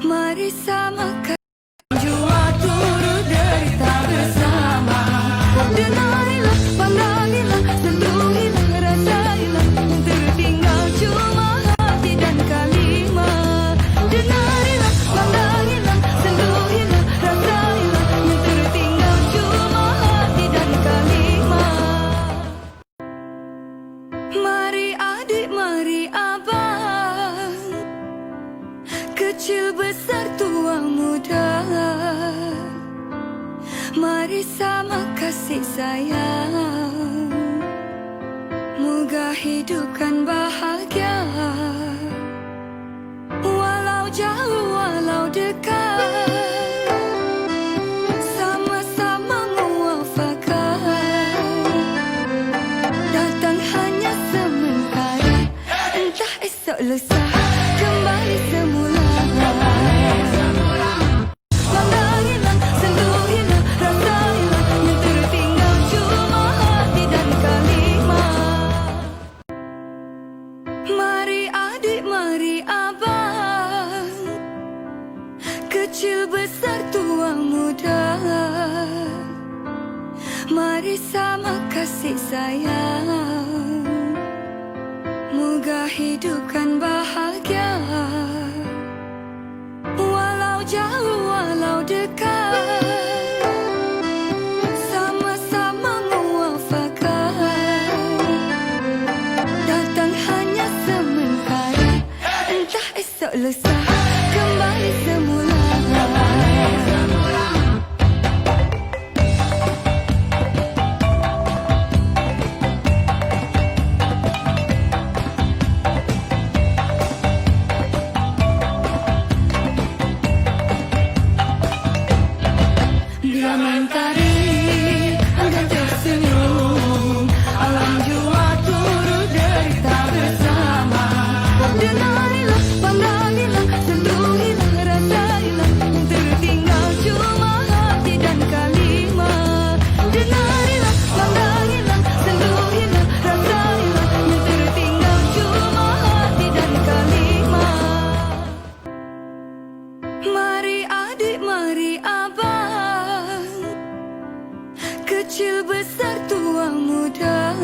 Mari samakan jua turut derita bersama. Denarilah, pandangilah, sentuhilah, rasailah, tertinggal cuma hati dan kalimat. Denarilah, pandangilah, sentuhilah, rasailah, tertinggal cuma hati dan kalimat. Mari adik, mari abang, kecil besar tua muda, mari sama kasih sayang, moga hidup kan bahagia. Walau jauh walau dekat, sama-sama muafakat. Datang hanya sementara, entah esok lusa kembali semula. Pandangilah, sentuhilah, rasailah, yang tertinggal cuma hati dan kalimat. Mari adik, mari abang, kecil besar tua muda, mari sama kasih sayang, moga hidup kan bahagia. Walau jauh walau dekat, sama-sama muafakat. Datang hanya sementara, entah esok lusa kembali semula. Bila mentari enggan tersenyum, alam jua turut derita bersama. Denarilah, pandangilah, sentuhilah, rasailah, tertinggal cuma hati dan kalimat. Denarilah, pandangilah, sentuhilah, rasailah, tertinggal cuma hati dan kalimat. Mari adik, mari abang, kecil besar tua muda,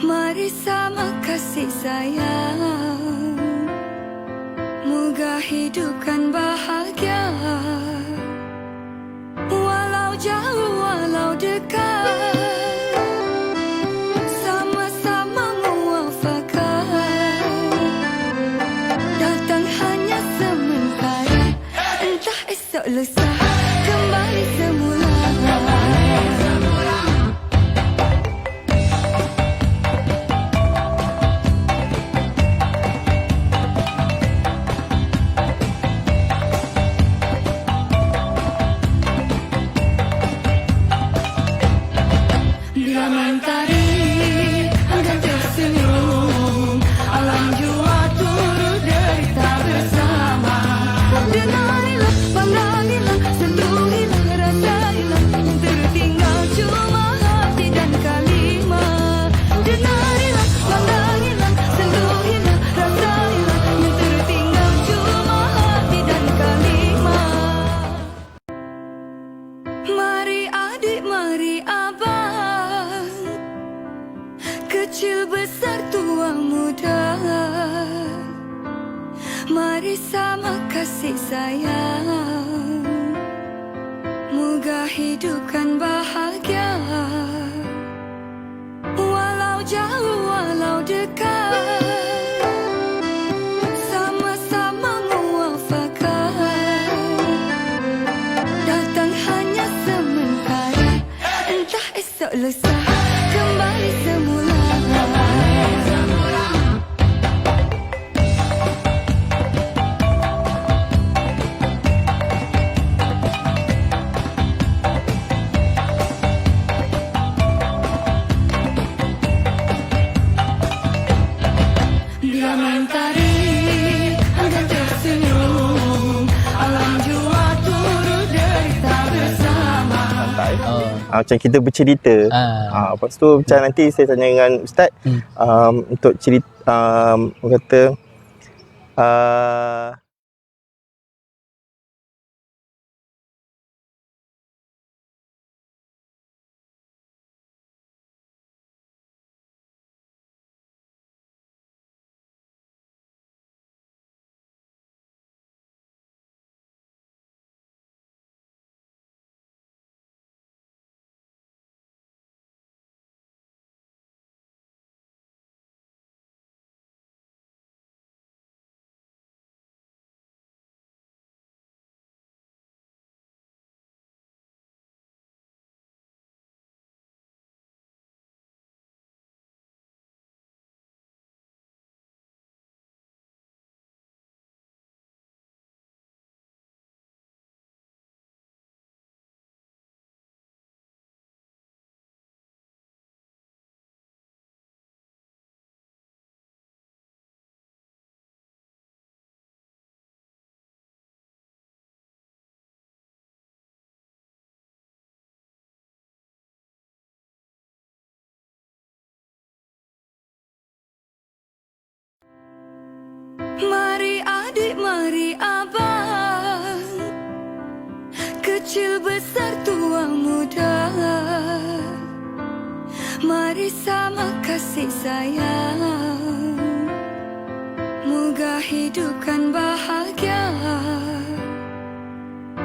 mari sama kasih sayang, moga hidup kan bahagia. Walau jauh walau dekat, sama-sama muafakat. Datang hanya sementara, entah esok lusa kembali semula. Bila mentari enggan tersenyum, alam jua turut derita bersama. Denarilah, pandangilah, sentuhilah, rasailah, tertinggal cuma hati dan kalimat. Denarilah, pandangilah, sentuhilah, rasailah, tertinggal cuma hati dan kalimat. Mari adik, mari abang, kecil besar tua muda, mari sama kasih sayang, moga hidup kan bahagia. Walau jauh walau dekat, sama-sama muafakat. Datang hanya sementara, entah esok lusa kembali semula. Bila mentari enggan tersenyum, alam jua turut derita bersama. Macam kita bercerita. Lepas tu macam nanti saya tanya dengan Ustaz untuk cerita, kata bersama kasih sayang. Moga hidupkan bahagia,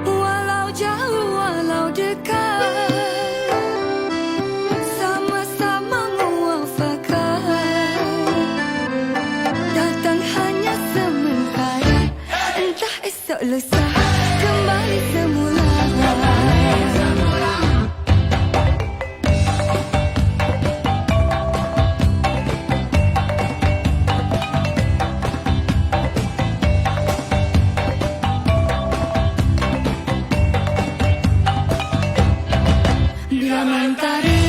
walau jauh walau dekat, sama-sama muafakat. Datang hanya sementara, entah esok lusa kembali semula. Bila mentari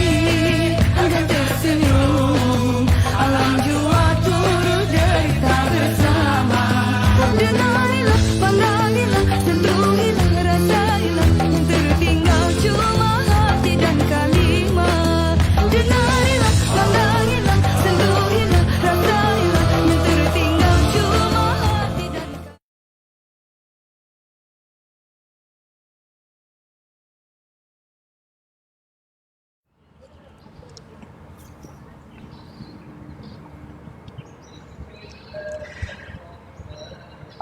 enggan tersenyum, alam jua turut derita bersama. Denarilah, pandangilah, sentuhilah, rasailah, yang tertinggal cuma hati dan kalimat. Denarilah, pandangilah, sentuhilah, rasailah, yang tertinggal cuma hati dan kalimat.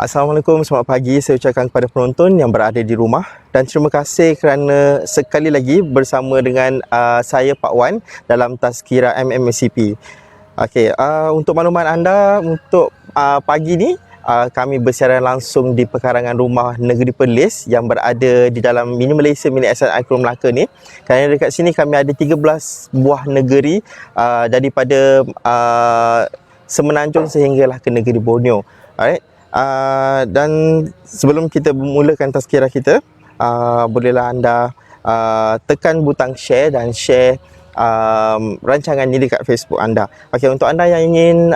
Assalamualaikum, selamat pagi saya ucapkan kepada penonton yang berada di rumah, dan terima kasih kerana sekali lagi bersama dengan saya Pak Wan dalam Tazkirah MMSCP. Okey, untuk makluman anda, untuk pagi ni kami bersiaran langsung di pekarangan rumah Negeri Perlis yang berada di dalam Mini Malaysia Mini SNI Kuala Melaka ni. Kerana dekat sini kami ada 13 buah negeri daripada Semenanjung sehinggalah ke negeri Borneo. Alright. Dan sebelum kita mulakan tazkirah kita, bolehlah anda tekan butang share dan share rancangan ini dekat Facebook anda. Okey, untuk anda yang ingin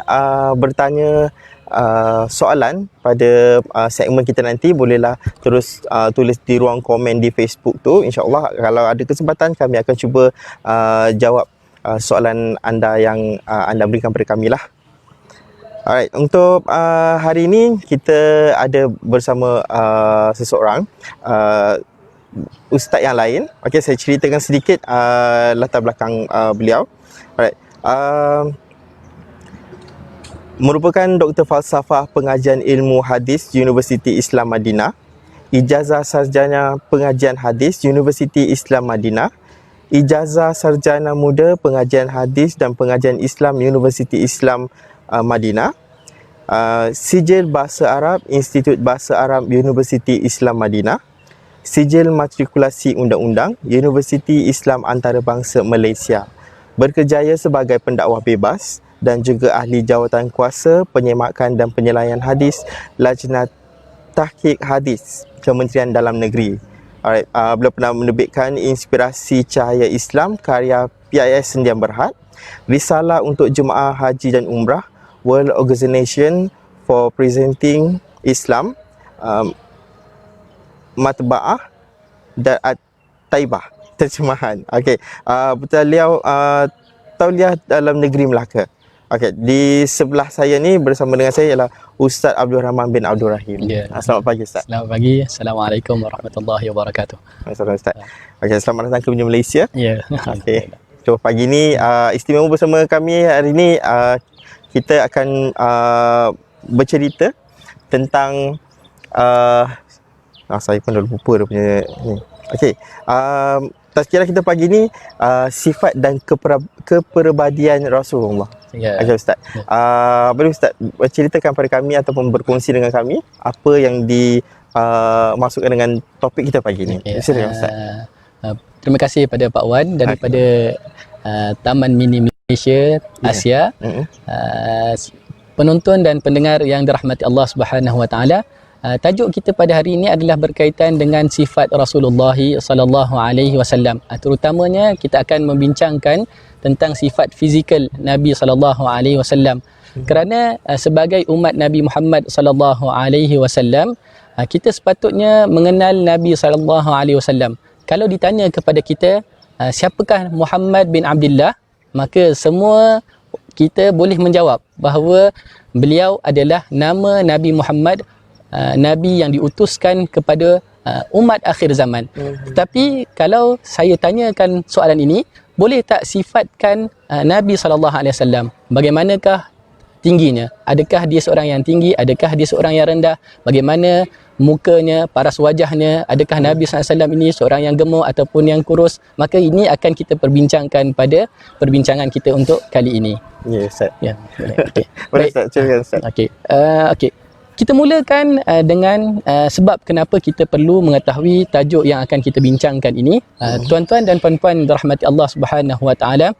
bertanya soalan pada segmen kita nanti, bolehlah terus tulis di ruang komen di Facebook tu. InsyaAllah kalau ada kesempatan kami akan cuba jawab soalan anda yang anda berikan kepada kami lah. Alright, untuk hari ini kita ada bersama seseorang ustaz yang lain. Okey, saya ceritakan sedikit latar belakang beliau. Alright. Merupakan Doktor Falsafah Pengajian Ilmu Hadis Universiti Islam Madinah, Ijazah Sarjana Pengajian Hadis Universiti Islam Madinah, Ijazah Sarjana Muda Pengajian Hadis dan Pengajian Islam Universiti Islam Madinah, Sijil Bahasa Arab Institut Bahasa Arab Universiti Islam Madinah, Sijil Matrikulasi Undang-Undang Universiti Islam Antarabangsa Malaysia, berkerjaya sebagai pendakwah bebas dan juga ahli jawatan kuasa penyemakan dan penyelaian hadis Lajnah Tahqiq Hadis Kementerian Dalam Negeri. Alright, beliau pernah menerbitkan Inspirasi Cahaya Islam karya PIS Sendian Berhad, Risalah untuk Jemaah Haji dan Umrah, World Organization for Presenting Islam, Matba'ah dan At-Taibah terjemahan. Okey, beliau tauliah dalam negeri Melaka. Okey, di sebelah saya ni bersama dengan saya ialah Ustaz Abdul Rahman bin Abdul Rahim. Ya. Selamat pagi Ustaz. Selamat pagi. Assalamualaikum warahmatullahi wabarakatuh. Assalamualaikum Ustaz. Okey, selamat datang ke Mini Malaysia. Ya. Okey. So pagi ni istimewa bersama kami hari ni, kita akan bercerita tentang saya pun dah lupa dia punya ni. Okey. Tazkirah kita pagi ni sifat dan kepribadian Rasulullah. Ya. Okey Ustaz. Boleh Ustaz ceritakan pada kami ataupun berkongsi dengan kami apa yang dimasukkan dengan topik kita pagi ni. Okay. Silakan Ustaz. Terima kasih pada Pak Wan daripada Taman Mini Malaysia Asia. Penonton dan pendengar yang dirahmati Allah Subhanahu Wa Taala, tajuk kita pada hari ini adalah berkaitan dengan sifat Rasulullah sallallahu alaihi wasallam. Terutamanya kita akan membincangkan tentang sifat fizikal Nabi sallallahu alaihi wasallam. Kerana sebagai umat Nabi Muhammad sallallahu alaihi wasallam, kita sepatutnya mengenal Nabi sallallahu alaihi wasallam. Kalau ditanya kepada kita, siapakah Muhammad bin Abdullah, maka semua kita boleh menjawab bahawa beliau adalah nama Nabi Muhammad, Nabi yang diutuskan kepada umat akhir zaman. Tetapi kalau saya tanyakan soalan ini, boleh tak sifatkan Nabi SAW? Bagaimanakah tingginya? Adakah dia seorang yang tinggi? Adakah dia seorang yang rendah? Bagaimana mukanya, paras wajahnya? Adakah Nabi SAW ini seorang yang gemuk ataupun yang kurus? Maka ini akan kita perbincangkan pada perbincangan kita untuk kali ini. Ya, Ustaz. Ya, boleh. Okey. Boleh Ustaz, silakan Ustaz. Okey. Okey. Kita mulakan dengan sebab kenapa kita perlu mengetahui tajuk yang akan kita bincangkan ini. Tuan-tuan dan puan-puan dirahmati Allah Subhanahu Wa Taala,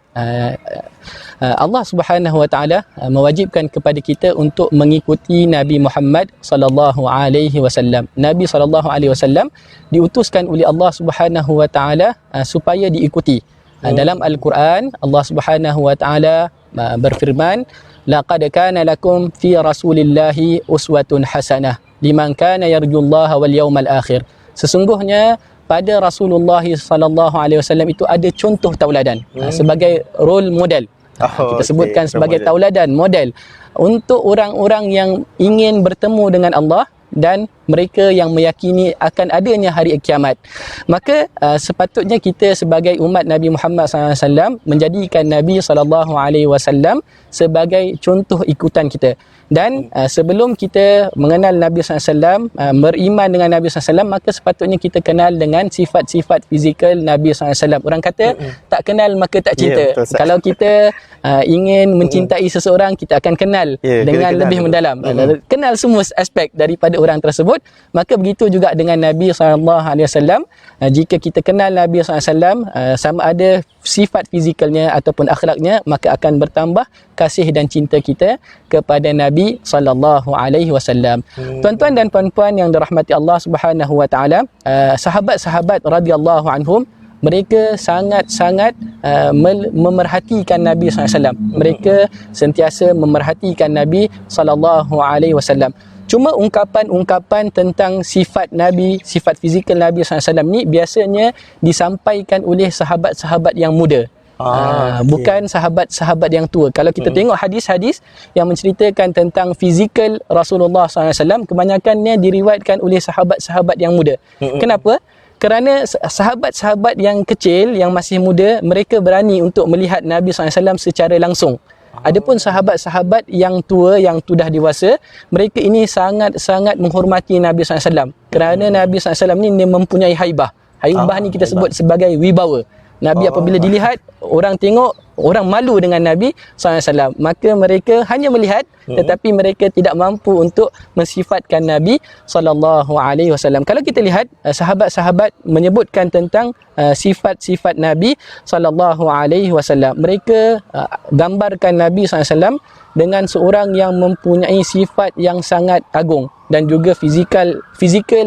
Allah Subhanahu Wa Taala mewajibkan kepada kita untuk mengikuti Nabi Muhammad sallallahu alaihi wasallam. Nabi sallallahu alaihi wasallam diutuskan oleh Allah Subhanahu Wa Taala supaya diikuti. Dalam Al-Quran, Allah Subhanahu Wa Taala berfirman, laqad kana lakum fi rasulillahi uswatun hasanah liman kana yarjullaha wal yawmal akhir. Sesungguhnya pada Rasulullah sallallahu alaihi wasallam itu ada contoh tauladan sebagai role model. Kita sebutkan sebagai tauladan, model untuk orang-orang yang ingin bertemu dengan Allah dan mereka yang meyakini akan adanya hari kiamat. Maka sepatutnya kita sebagai umat Nabi Muhammad SAW menjadikan Nabi SAW sebagai contoh ikutan kita. Dan sebelum kita mengenal Nabi SAW, beriman dengan Nabi SAW, maka sepatutnya kita kenal dengan sifat-sifat fizikal Nabi SAW. Orang kata tak kenal maka tak cinta. Kalau kita ingin mencintai seseorang, kita akan kenal dengan lebih mendalam. Kenal semua aspek daripada orang tersebut. Maka begitu juga dengan Nabi SAW. Jika kita kenal Nabi SAW, sama ada sifat fizikalnya ataupun akhlaknya, maka akan bertambah kasih dan cinta kita kepada Nabi SAW. Tuan-tuan dan puan-puan yang dirahmati Allah Subhanahu Wa Taala, sahabat-sahabat radhiyallahu anhum, mereka sangat-sangat memerhatikan Nabi SAW. Mereka sentiasa memerhatikan Nabi SAW. Cuma ungkapan-ungkapan tentang sifat Nabi, sifat fizikal Nabi SAW ni biasanya disampaikan oleh sahabat-sahabat yang muda. Bukan sahabat-sahabat yang tua. Kalau kita tengok hadis-hadis yang menceritakan tentang fizikal Rasulullah SAW, kebanyakannya diriwayatkan oleh sahabat-sahabat yang muda. Kenapa? Kerana sahabat-sahabat yang kecil, yang masih muda, mereka berani untuk melihat Nabi SAW secara langsung. Adapun sahabat-sahabat yang tua, yang sudah dewasa, mereka ini sangat-sangat menghormati Nabi SAW. Kerana Nabi SAW ni dia mempunyai haibah. Haibah ni kita sebut sebagai wibawa. Nabi apabila dilihat, orang tengok, orang malu dengan Nabi SAW. Maka mereka hanya melihat, tetapi mereka tidak mampu untuk mensifatkan Nabi SAW. Kalau kita lihat, sahabat-sahabat menyebutkan tentang sifat-sifat Nabi SAW. Mereka gambarkan Nabi SAW dengan seorang yang mempunyai sifat yang sangat agung dan juga fizikal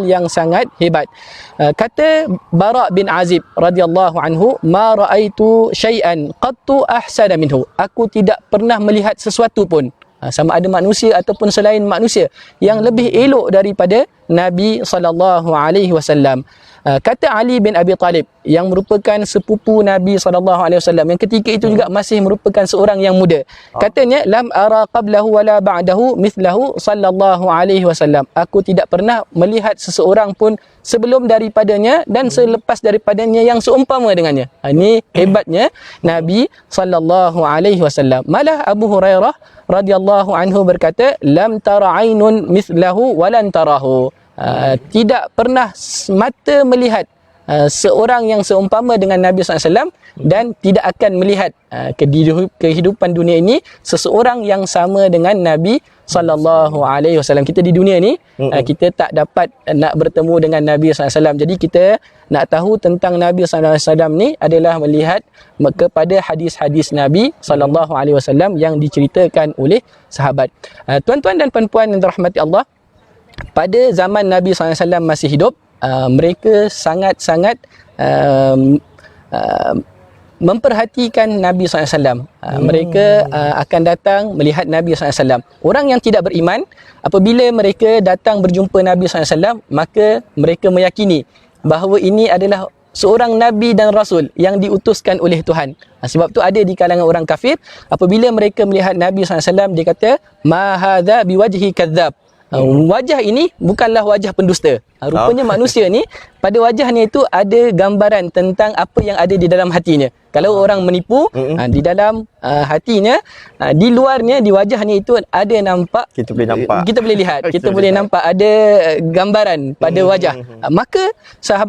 yang sangat hebat. Kata Bara' bin Azib radhiyallahu anhu, ma raaitu syai'an qattu ahsana minhu. Aku tidak pernah melihat sesuatu pun, sama ada manusia ataupun selain manusia, yang lebih elok daripada Nabi SAW. Kata Ali bin Abi Talib yang merupakan sepupu Nabi SAW, yang ketika itu juga masih merupakan seorang yang muda, katanya, lam ara qablahu wala ba'dahu mithlahu sallallahu alaihi wasallam. Aku tidak pernah melihat seseorang pun sebelum daripadanya dan selepas daripadanya yang seumpama dengannya. Ini hebatnya Nabi sallallahu alaihi wasallam. Malah Abu Hurairah radhiyallahu anhu berkata, lam tara ainun mithlahu walan tarahu. Tidak pernah mata melihat seorang yang seumpama dengan Nabi SAW, dan tidak akan melihat kehidupan dunia ini seseorang yang sama dengan Nabi SAW. Kita di dunia ni, kita tak dapat nak bertemu dengan Nabi SAW. Jadi kita nak tahu tentang Nabi SAW ni adalah melihat kepada hadis-hadis Nabi SAW yang diceritakan oleh sahabat. Tuan-tuan dan puan-puan yang dirahmati Allah, pada zaman Nabi SAW masih hidup, mereka sangat-sangat memperhatikan Nabi SAW. Mereka akan datang melihat Nabi SAW. Orang yang tidak beriman, apabila mereka datang berjumpa Nabi SAW, maka mereka meyakini bahawa ini adalah seorang Nabi dan Rasul yang diutuskan oleh Tuhan. Sebab tu ada di kalangan orang kafir, apabila mereka melihat Nabi SAW, dia kata, ma hadza biwajhi kadzab. Wajah ini bukanlah wajah pendusta. Rupanya manusia ni, pada wajahnya itu ada gambaran tentang apa yang ada di dalam hatinya. Kalau orang menipu, di dalam hatinya, di luarnya, di wajahnya itu ada nampak, Kita boleh nampak. kita boleh lihat, kita Kita boleh lihat. nampak ada gambaran pada wajah. Maka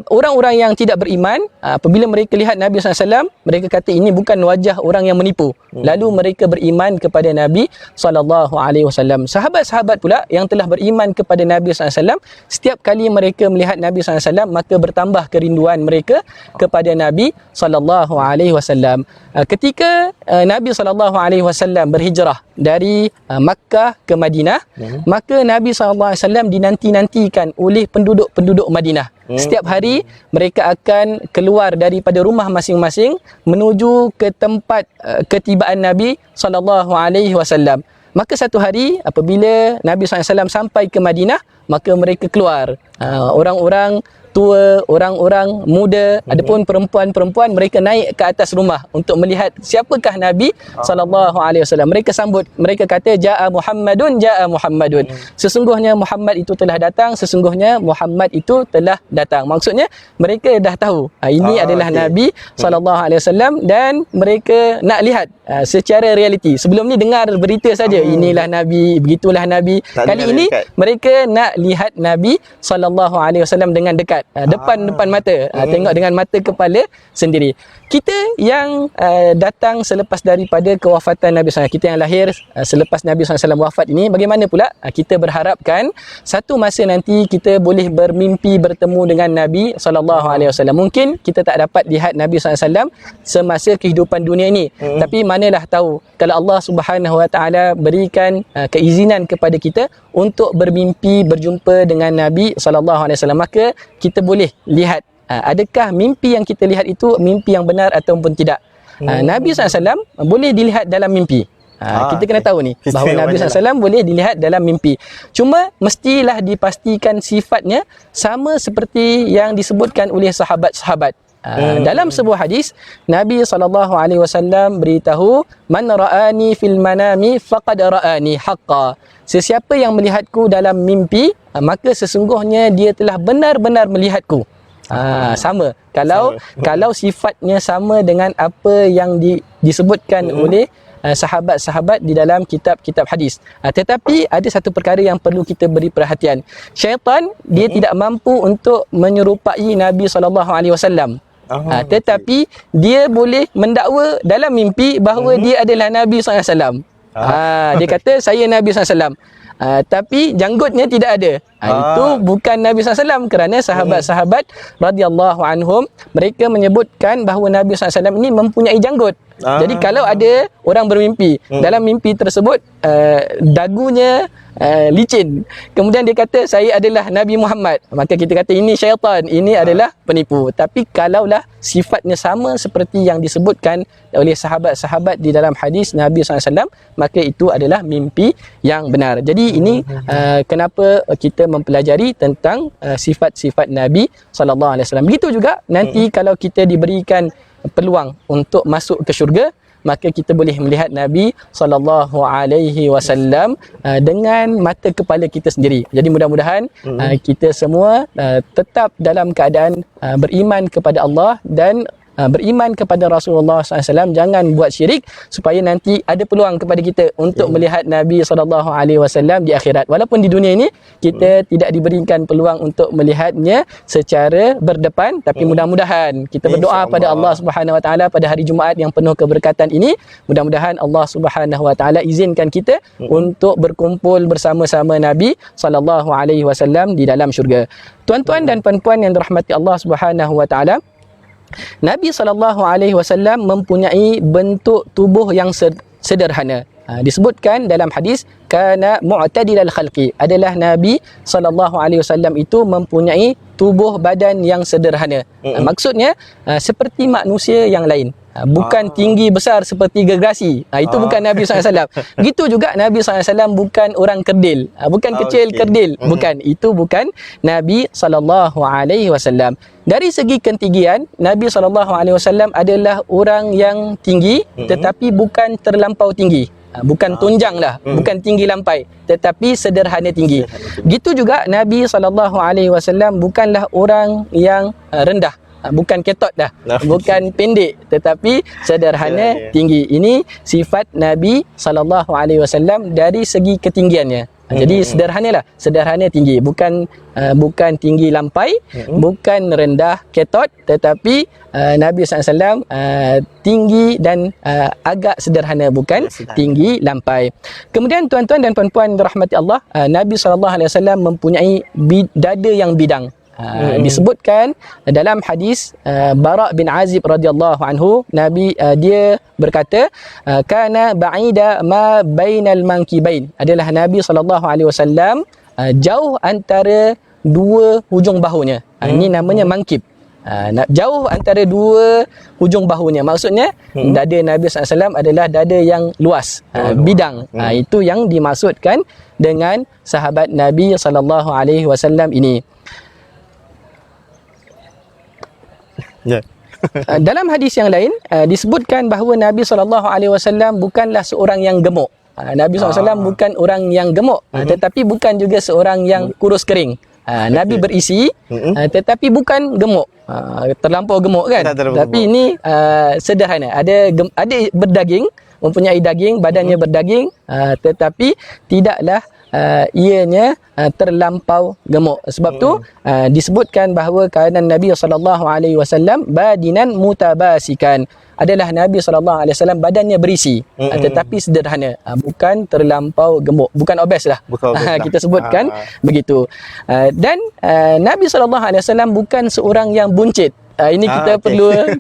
orang-orang yang tidak beriman, apabila mereka lihat Nabi SAW, mereka kata ini bukan wajah orang yang menipu. Lalu mereka beriman kepada Nabi SAW. Sahabat-sahabat pula yang telah beriman kepada Nabi SAW, setiap kali mereka melihat Nabi SAW, maka bertambah kerinduan mereka kepada Nabi SAW. Ketika Nabi SAW berhijrah dari Makkah ke Madinah, maka Nabi SAW dinanti-nantikan oleh penduduk-penduduk Madinah. Setiap hari mereka akan keluar daripada rumah masing-masing menuju ke tempat ketibaan Nabi SAW. Maka satu hari apabila Nabi SAW sampai ke Madinah, maka mereka keluar. Orang-orang tua, orang-orang muda, adapun perempuan-perempuan, mereka naik ke atas rumah untuk melihat siapakah Nabi SAW. Mereka sambut, mereka kata jaa Muhammadun, jaa Muhammadun. Sesungguhnya Muhammad itu telah datang, sesungguhnya Muhammad itu telah datang. Maksudnya mereka dah tahu ini adalah Nabi SAW, dan mereka nak lihat secara realiti. Sebelum ni dengar berita saja, inilah Nabi, begitulah Nabi. Kali ini mereka nak lihat Nabi SAW dengan dekat, depan mata, tengok dengan mata kepala sendiri. Kita yang datang selepas daripada kewafatan Nabi SAW, kita yang lahir selepas Nabi SAW wafat ini, bagaimana pula kita berharapkan satu masa nanti kita boleh bermimpi bertemu dengan Nabi SAW. Mungkin kita tak dapat lihat Nabi SAW semasa kehidupan dunia ini, tapi manalah tahu kalau Allah Subhanahu Wa Taala berikan keizinan kepada kita untuk bermimpi berjumpa dengan Nabi SAW, maka kita boleh lihat adakah mimpi yang kita lihat itu mimpi yang benar ataupun tidak. Nabi SAW boleh dilihat dalam mimpi. Kita kena tahu ni bahawa Nabi SAW boleh dilihat dalam mimpi. Cuma mestilah dipastikan sifatnya sama seperti yang disebutkan oleh sahabat-sahabat. Dalam sebuah hadis, Nabi SAW beritahu, man ra'ani fil manami faqad ra'ani haqqa. Sesiapa yang melihatku dalam mimpi, maka sesungguhnya dia telah benar-benar melihatku. Sama. Kalau sifatnya sama dengan apa yang disebutkan oleh sahabat-sahabat di dalam kitab-kitab hadis. Tetapi ada satu perkara yang perlu kita beri perhatian. Syaitan dia tidak mampu untuk menyerupai Nabi SAW. Tetapi dia boleh mendakwa dalam mimpi bahawa dia adalah Nabi SAW. Dia kata saya Nabi SAW. Tapi janggutnya tidak ada. Itu bukan Nabi SAW, kerana sahabat-sahabat radhiyallahu anhum mereka menyebutkan bahawa Nabi SAW ini mempunyai janggut. Jadi kalau ada orang bermimpi, dalam mimpi tersebut dagunya licin, kemudian dia kata saya adalah Nabi Muhammad, maka kita kata ini syaitan, ini adalah penipu. Tapi kalaulah sifatnya sama seperti yang disebutkan oleh sahabat-sahabat di dalam hadis Nabi SAW, maka itu adalah mimpi yang benar. Jadi ini kenapa kita mempelajari tentang sifat-sifat Nabi SAW. Begitu juga nanti kalau kita diberikan peluang untuk masuk ke syurga, maka kita boleh melihat Nabi SAW dengan mata kepala kita sendiri. Jadi mudah-mudahan kita semua tetap dalam keadaan beriman kepada Allah dan beriman kepada Rasulullah SAW. Jangan buat syirik, supaya nanti ada peluang kepada kita untuk melihat Nabi SAW di akhirat. Walaupun di dunia ini kita tidak diberikan peluang untuk melihatnya secara berdepan, tapi mudah-mudahan kita berdoa pada Allah Subhanahu Wa Taala pada hari Jumaat yang penuh keberkatan ini, mudah-mudahan Allah Subhanahu Wa Taala izinkan kita untuk berkumpul bersama-sama Nabi SAW di dalam syurga. Tuan-tuan dan puan-puan yang dirahmati Allah Subhanahu Wa Taala, Nabi SAW mempunyai bentuk tubuh yang sederhana. Disebutkan dalam hadis, kana mu'tadilal khalqi, adalah Nabi SAW itu mempunyai tubuh badan yang sederhana. Maksudnya seperti manusia yang lain. Bukan tinggi besar seperti gergasi. Itu bukan Nabi SAW. Begitu juga Nabi SAW bukan orang kerdil. Bukan kecil kerdil. Bukan. Itu bukan Nabi SAW. Dari segi ketinggian, Nabi SAW adalah orang yang tinggi, tetapi bukan terlampau tinggi. Bukan tunjang lah, bukan tinggi lampai, tetapi sederhana tinggi. Begitu juga Nabi SAW bukanlah orang yang rendah. bukan ketot dah, Nah. bukan pendek, tetapi sederhana, Ya, ya. tinggi. Ini sifat Nabi SAW dari segi ketinggiannya. Jadi sederhanalah, sederhana tinggi, bukan tinggi lampai, bukan rendah ketot, tetapi Nabi SAW tinggi dan agak sederhana, bukan tinggi lampai. Kemudian tuan-tuan dan puan-puan dirahmati Allah, Nabi SAW mempunyai dada yang bidang. Disebutkan dalam hadis Bara' bin Azib radhiyallahu anhu, Nabi dia berkata, kana ba'ida ma bainal mankibain, adalah Nabi SAW jauh antara dua hujung bahunya. Ini namanya mankib. Jauh antara dua hujung bahunya, maksudnya dada Nabi SAW adalah dada yang luas, bidang. Itu yang dimaksudkan dengan sahabat Nabi SAW ini. Ya. Dalam hadis yang lain disebutkan bahawa Nabi SAW bukanlah seorang yang gemuk. Nabi SAW bukan orang yang gemuk, tetapi bukan juga seorang yang kurus kering. Nabi berisi, tetapi bukan gemuk, terlampau gemuk kan. Tak terlampau Tapi gemuk. ini sederhana, ada berdaging, mempunyai daging, badannya berdaging, tetapi tidaklah ianya terlampau gemuk. Sebab tu disebutkan bahawa keadaan Nabi SAW badinan mutabasikan, adalah Nabi SAW badannya berisi, tetapi sederhana, bukan terlampau gemuk, bukan obes lah, Bukan obes lah. kita sebutkan begitu. Dan Nabi SAW bukan seorang yang buncit. Ini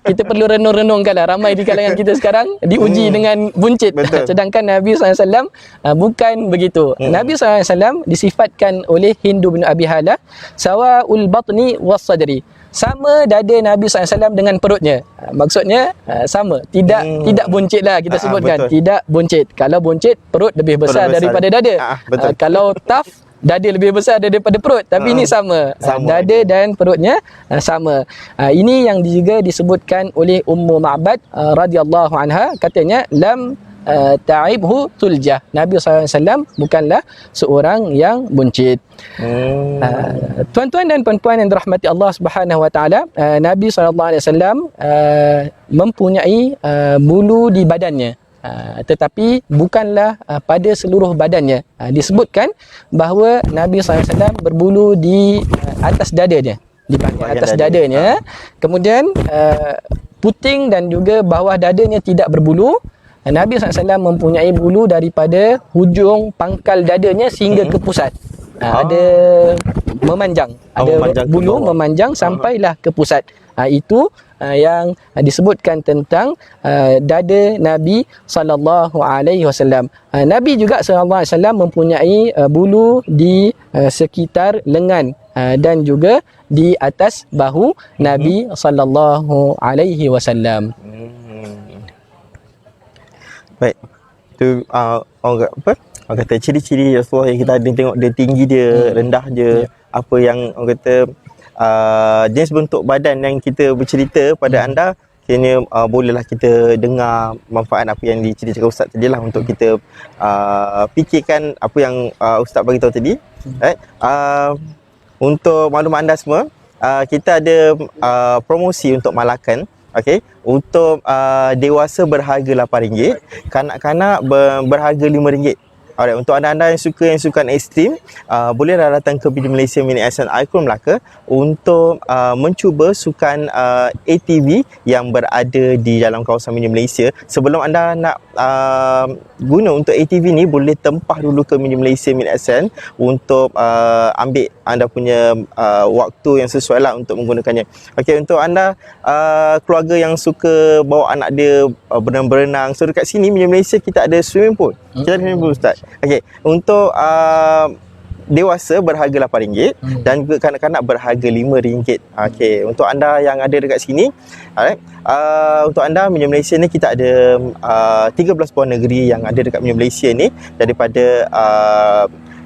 kita perlu renung-renungkan lah. Ramai di kalangan kita sekarang diuji dengan buncit. Betul. Sedangkan Nabi SAW bukan begitu. Nabi SAW disifatkan oleh Hindu bin Abi Hala sawa'ul batni was sadri, sama dada Nabi SAW dengan perutnya. Maksudnya sama, tidak buncit lah kita sebutkan. Betul. Tidak buncit. Kalau buncit, perut lebih besar daripada dada. Betul. Kalau tough, dada lebih besar daripada perut. Tapi ini sama, dada dan perutnya sama. Ini yang juga disebutkan oleh Ummu Ma'bad radhiyallahu anha, katanya lam ta'ibhu tuljah, Nabi SAW bukanlah seorang yang buncit. Tuan-tuan dan puan-puan yang dirahmati Allah Subhanahu Wa Taala, Nabi SAW mempunyai bulu di badannya, tetapi bukanlah pada seluruh badannya. Disebutkan bahawa Nabi SAW berbulu di atas dadanya, di bahagian atas dadanya. Kemudian puting dan juga bawah dadanya tidak berbulu. Nabi SAW mempunyai bulu daripada hujung pangkal dadanya sehingga ke pusat. Ada memanjang, ada memanjang ke bulu bawah. memanjang sampailah ke pusat. Itu yang disebutkan tentang dada Nabi SAW. Nabi juga SAW mempunyai bulu di sekitar lengan dan juga di atas bahu Nabi SAW. Baik. Tu orang kata ciri-ciri Rasulullah yang kita ada tengok, dia tinggi dia, rendah dia, apa yang orang kata jenis bentuk badan yang kita bercerita pada anda, kini bolehlah kita dengar manfaat apa yang diceritakan Ustaz tadi lah, untuk kita fikirkan apa yang Ustaz bagi tahu tadi. Right? Untuk maklumat anda semua, kita ada promosi untuk Malakan. Okey, untuk dewasa berharga RM8, kanak-kanak berharga RM5. Alright, untuk anda-anda yang sukan ekstrim, bolehlah datang ke Media Malaysia Mini Ascent Icon Melaka untuk mencuba sukan ATV yang berada di dalam kawasan Media Malaysia. Sebelum anda nak guna untuk ATV ni, boleh tempah dulu ke Media Malaysia Mini Ascent untuk ambil anda punya waktu yang sesuai lah untuk menggunakannya. Okey, untuk anda keluarga yang suka bawa anak dia berenang-berenang, so dekat sini Media Malaysia kita ada swimming pool. Kita ada swimming pool, Ustaz. Okey, untuk dewasa berharga RM8 dan juga kanak-kanak berharga RM5. Okey, untuk anda yang ada dekat sini, alright, untuk anda Media Malaysia ni kita ada 13 buah negeri yang ada dekat Media Malaysia ni, daripada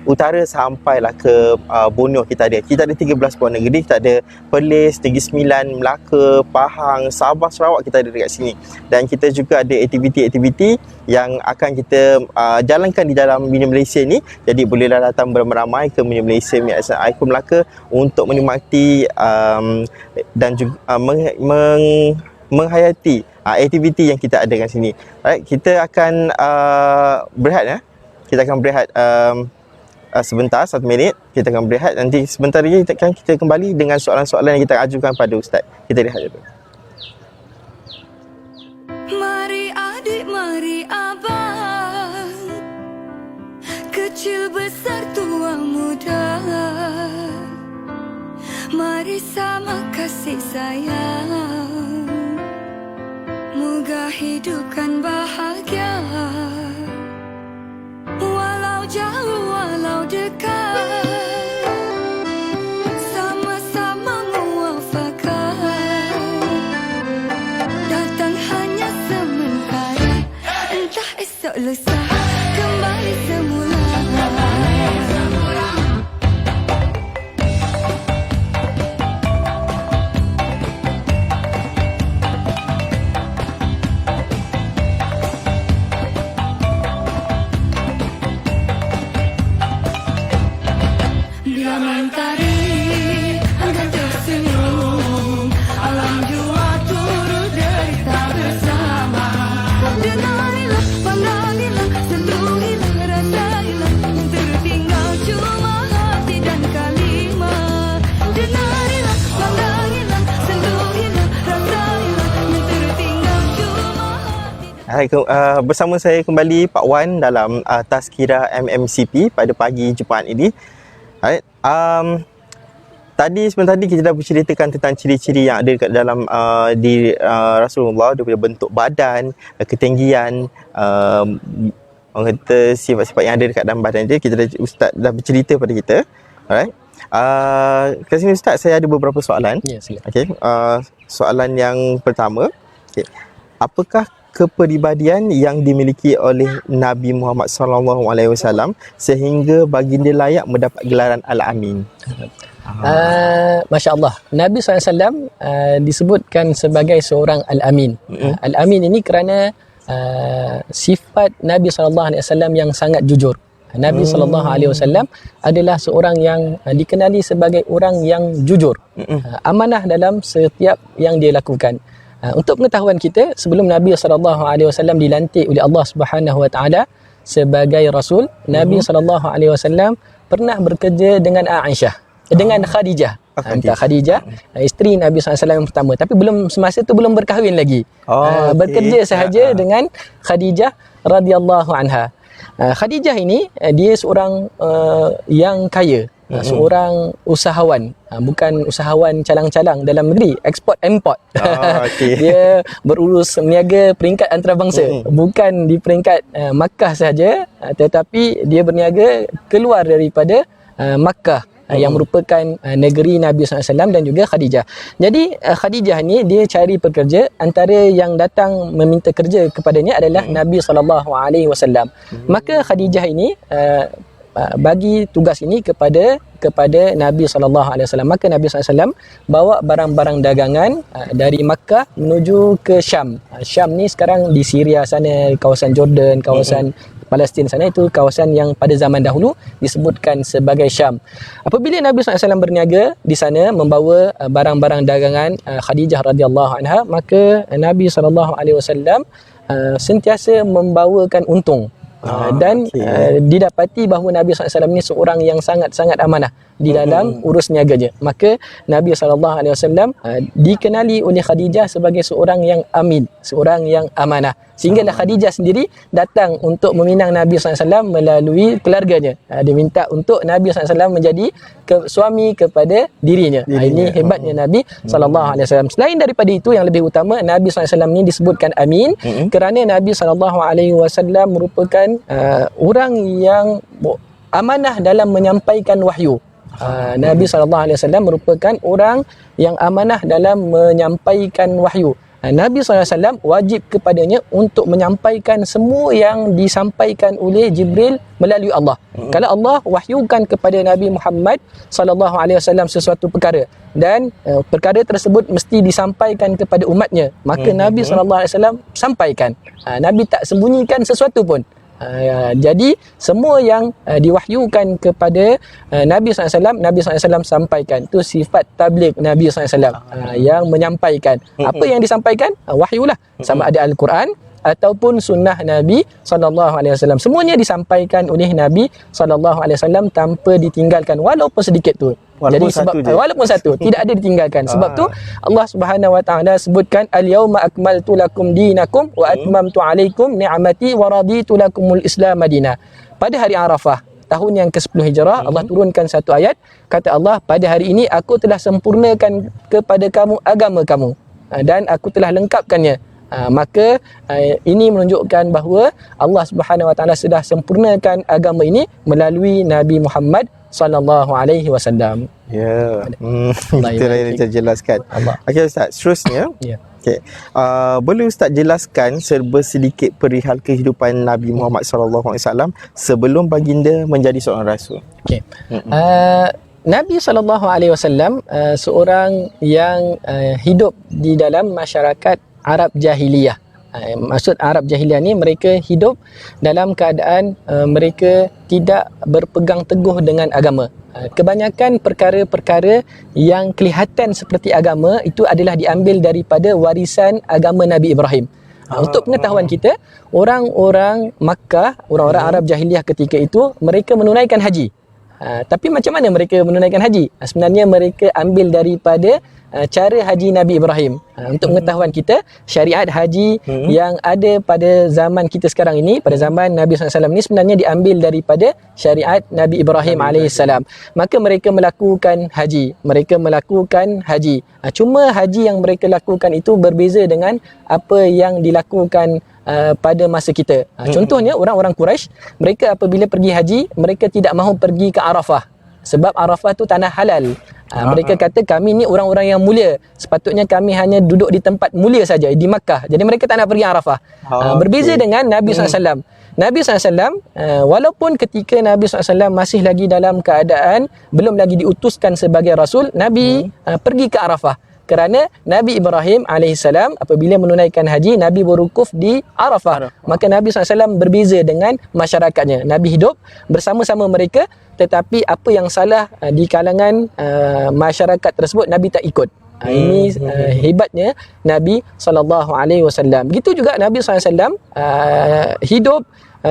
utara sampailah ke Borneo kita ada 13 buah negeri. Kita ada Perlis, Negeri Sembilan, Melaka, Pahang, Sabah, Sarawak kita ada dekat sini. Dan kita juga ada aktiviti-aktiviti yang akan kita jalankan di dalam Mini Malaysia ni. Jadi bolehlah datang beramai-ramai ke Mini Malaysia Icon Melaka untuk menikmati dan juga menghayati aktiviti yang kita ada kat sini. Alright, kita akan berehat ya. Kita akan berehat sebentar, 1 minit. Kita akan berehat. Nanti sebentar lagi kita kembali dengan soalan-soalan yang kita ajukan pada Ustaz. Kita rehat dulu. Mari adik, mari abang, kecil besar tua muda, mari sama kasih sayang, moga hidupkan bahagia. Walau jauh, walau dekat, sama-sama muafakat. Datang hanya sementara, entah esok lusa kembali semula. Bila mentari enggan tersenyum, alam jua turut derita bersama. Denarilah, pandangilah, sentuhilah, rasailah, yang tertinggal cuma hati dan kalimat. Denarilah, pandangilah, sentuhilah, rasailah, yang tertinggal cuma hati dan... Hai, bersama saya kembali Pak Wan dalam Tazkirah MMCP pada pagi Jumaat ini. Alright. Sebentar tadi kita dah berceritakan tentang ciri-ciri yang ada dekat dalam diri Rasulullah, daripada bentuk badan, ketinggian, orang kata sifat-sifat yang ada dekat dalam badan dia. Ustaz dah bercerita pada kita. Alright. Kat sini Ustaz, saya ada beberapa soalan. Ya, sila. Okey. Soalan yang pertama, okay. Apakah kepribadian yang dimiliki oleh Nabi Muhammad SAW sehingga baginda layak mendapat gelaran Al-Amin? Masya Allah, Nabi SAW disebutkan sebagai seorang Al-Amin. Al-Amin ini kerana sifat Nabi SAW yang sangat jujur. Nabi SAW adalah seorang yang dikenali sebagai orang yang jujur, amanah dalam setiap yang dia lakukan. Untuk pengetahuan kita, sebelum Nabi SAW dilantik oleh Allah Subhanahu Wa Taala sebagai Rasul, Nabi SAW pernah bekerja dengan Aisyah, dengan Khadijah. Khadijah, isteri Nabi SAW yang pertama. Tapi semasa itu belum berkahwin lagi. Bekerja sahaja dengan Khadijah radhiyallahu anha. Khadijah ini dia seorang yang kaya, seorang usahawan, bukan usahawan calang-calang dalam negeri, ekspor import. Dia berurus meniaga peringkat antarabangsa, bukan di peringkat Makkah sahaja, tetapi dia berniaga keluar daripada Makkah, yang merupakan negeri Nabi SAW dan juga Khadijah. Jadi Khadijah ni dia cari pekerja, antara yang datang meminta kerja kepadanya adalah Nabi SAW. Maka Khadijah ini bagi tugas ini kepada Nabi SAW. Maka Nabi SAW bawa barang-barang dagangan dari Makkah menuju ke Syam. Syam ni sekarang di Syria sana, kawasan Jordan, kawasan Palestin sana, itu kawasan yang pada zaman dahulu disebutkan sebagai Syam. Apabila Nabi SAW berniaga di sana membawa barang-barang dagangan Khadijah radhiyallahu anha, maka Nabi SAW sentiasa membawakan untung. Dan didapati bahawa Nabi SAW ni seorang yang sangat-sangat amanah di dalam urus niaganya. Maka Nabi SAW dikenali oleh Khadijah sebagai seorang yang amin, seorang yang amanah. Sehinggalah Khadijah sendiri datang untuk meminang Nabi SAW melalui keluarganya. Dia minta untuk Nabi SAW menjadi suami kepada dirinya. Ini hebatnya Nabi SAW. Selain daripada itu, yang lebih utama, Nabi SAW ni disebutkan amin kerana Nabi SAW merupakan orang yang amanah dalam menyampaikan wahyu. Nabi SAW merupakan orang yang amanah dalam menyampaikan wahyu. Nabi SAW wajib kepadanya untuk menyampaikan semua yang disampaikan oleh Jibril melalui Allah. Kalau Allah wahyukan kepada Nabi Muhammad SAW sesuatu perkara dan perkara tersebut mesti disampaikan kepada umatnya, maka Nabi SAW sampaikan. Nabi tak sembunyikan sesuatu pun. Jadi semua yang diwahyukan kepada Nabi SAW, Nabi SAW sampaikan. Itu sifat tabligh Nabi SAW, yang menyampaikan. Apa yang disampaikan? Wahyulah. Sama ada Al-Quran ataupun sunnah Nabi SAW. Semuanya disampaikan oleh Nabi SAW tanpa ditinggalkan walaupun sedikit tu. Walaupun Jadi sebab satu je. walaupun satu tidak ada ditinggalkan. Sebab tu Allah Subhanahu Wa Taala sebutkan al-yauma akmaltu lakum dinakum wa atmamtu alaikum ni'mati wa raditu lakumul Islam madina. Pada hari Arafah tahun yang ke-10 Hijrah, Allah turunkan satu ayat, kata Allah, pada hari ini aku telah sempurnakan kepada kamu agama kamu dan aku telah lengkapkannya. Maka ini menunjukkan bahawa Allah Subhanahu Wa Taala sudah sempurnakan agama ini melalui Nabi Muhammad sallallahu alaihi wasallam. Ya. Itulah yang saya jelaskan. Okey Ustaz, seterusnya. Ya. Okey. Boleh Ustaz jelaskan serba sedikit perihal kehidupan Nabi Muhammad sallallahu alaihi wasallam sebelum baginda menjadi seorang rasul? Okey. Nabi sallallahu alaihi wasallam seorang yang hidup di dalam masyarakat Arab jahiliyah. Maksud Arab jahiliyah ni, mereka hidup dalam keadaan mereka tidak berpegang teguh dengan agama. Kebanyakan perkara-perkara yang kelihatan seperti agama itu adalah diambil daripada warisan agama Nabi Ibrahim. Untuk pengetahuan kita, orang-orang Makkah, orang-orang Arab jahiliyah ketika itu, mereka menunaikan haji. Tapi macam mana mereka menunaikan haji? Sebenarnya mereka ambil daripada cara haji Nabi Ibrahim. Untuk pengetahuan kita, syariat haji yang ada pada zaman kita sekarang ini, pada zaman Nabi SAW ini, sebenarnya diambil daripada syariat Nabi Ibrahim AS. Maka mereka melakukan haji. Cuma haji yang mereka lakukan itu berbeza dengan apa yang dilakukan pada masa kita. Contohnya orang-orang Quraisy, mereka apabila pergi haji, mereka tidak mahu pergi ke Arafah sebab Arafah tu tanah halal. Mereka kata kami ni orang-orang yang mulia, sepatutnya kami hanya duduk di tempat mulia saja di Makkah. Jadi mereka tak nak pergi Arafah. Berbeza dengan Nabi SAW. Nabi SAW, walaupun ketika Nabi SAW masih lagi dalam keadaan belum lagi diutuskan sebagai Rasul, Nabi pergi ke Arafah. Kerana Nabi Ibrahim AS apabila menunaikan haji, Nabi berwukuf di Arafah. Maka Nabi SAW berbeza dengan masyarakatnya. Nabi hidup bersama-sama mereka, tetapi apa yang salah di kalangan masyarakat tersebut, Nabi tak ikut. Ini hebatnya Nabi SAW. Begitu juga Nabi SAW hidup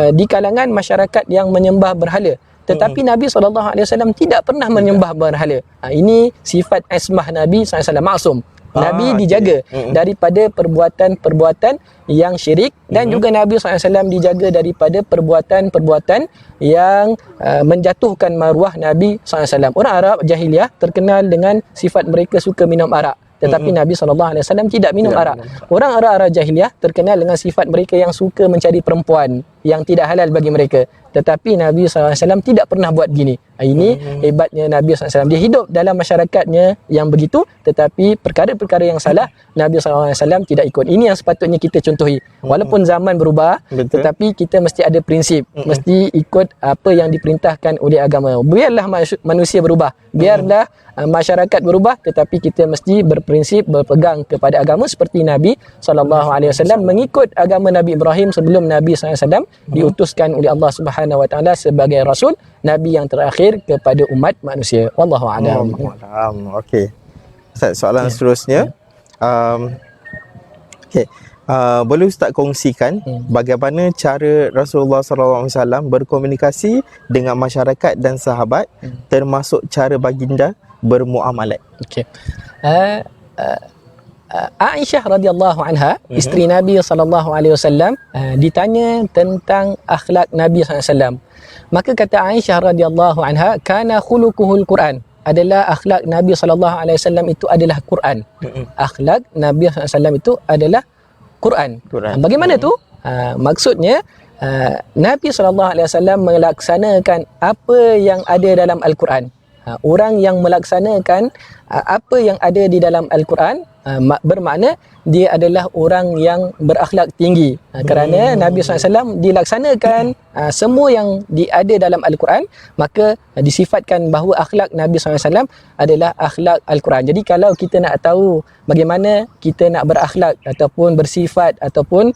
di kalangan masyarakat yang menyembah berhala. Tetapi Nabi SAW tidak pernah menyembah berhala. Ini sifat ismah Nabi SAW, maksum. Nabi dijaga daripada perbuatan-perbuatan yang syirik, dan juga Nabi SAW dijaga daripada perbuatan-perbuatan yang menjatuhkan maruah Nabi SAW. Orang Arab jahiliyah terkenal dengan sifat mereka suka minum arak. Tetapi Nabi SAW tidak minum arak. Orang Arab jahiliyah terkenal dengan sifat mereka yang suka mencari perempuan yang tidak halal bagi mereka. Tetapi Nabi SAW tidak pernah buat gini. Ini hebatnya Nabi SAW. Dia hidup dalam masyarakatnya yang begitu, tetapi perkara-perkara yang salah, Nabi SAW tidak ikut. Ini yang sepatutnya kita contohi. Walaupun zaman berubah, tetapi kita mesti ada prinsip. Mesti ikut apa yang diperintahkan oleh agama. Biarlah manusia berubah. Biarlah masyarakat berubah, tetapi kita mesti berprinsip, berpegang kepada agama seperti Nabi SAW mengikut agama Nabi Ibrahim sebelum Nabi SAW diutuskan oleh Allah Subhanahu Wa Taala sebagai Rasul, Nabi yang terakhir kepada umat manusia. Wallahu a'lam. Okey. Ustaz, soalan seterusnya. Okey. Boleh Ustaz kongsikan bagaimana cara Rasulullah SAW berkomunikasi dengan masyarakat dan sahabat, termasuk cara baginda bermuamalat? Okey. Aisyah radhiyallahu anha, isteri Nabi SAW, ditanya tentang akhlak Nabi SAW. Maka kata Aisyah radhiyallahu anha, kana khuluquhul Quran, adalah akhlak Nabi SAW itu adalah Quran. Akhlak Nabi SAW itu adalah Quran. Bagaimana tu? Maksudnya Nabi SAW melaksanakan apa yang ada dalam Al-Quran. Orang yang melaksanakan apa yang ada di dalam Al-Quran, bermakna dia adalah orang yang berakhlak tinggi. Kerana Nabi SAW dilaksanakan semua yang ada dalam Al-Quran, maka disifatkan bahawa akhlak Nabi SAW adalah akhlak Al-Quran. Jadi kalau kita nak tahu bagaimana kita nak berakhlak ataupun bersifat ataupun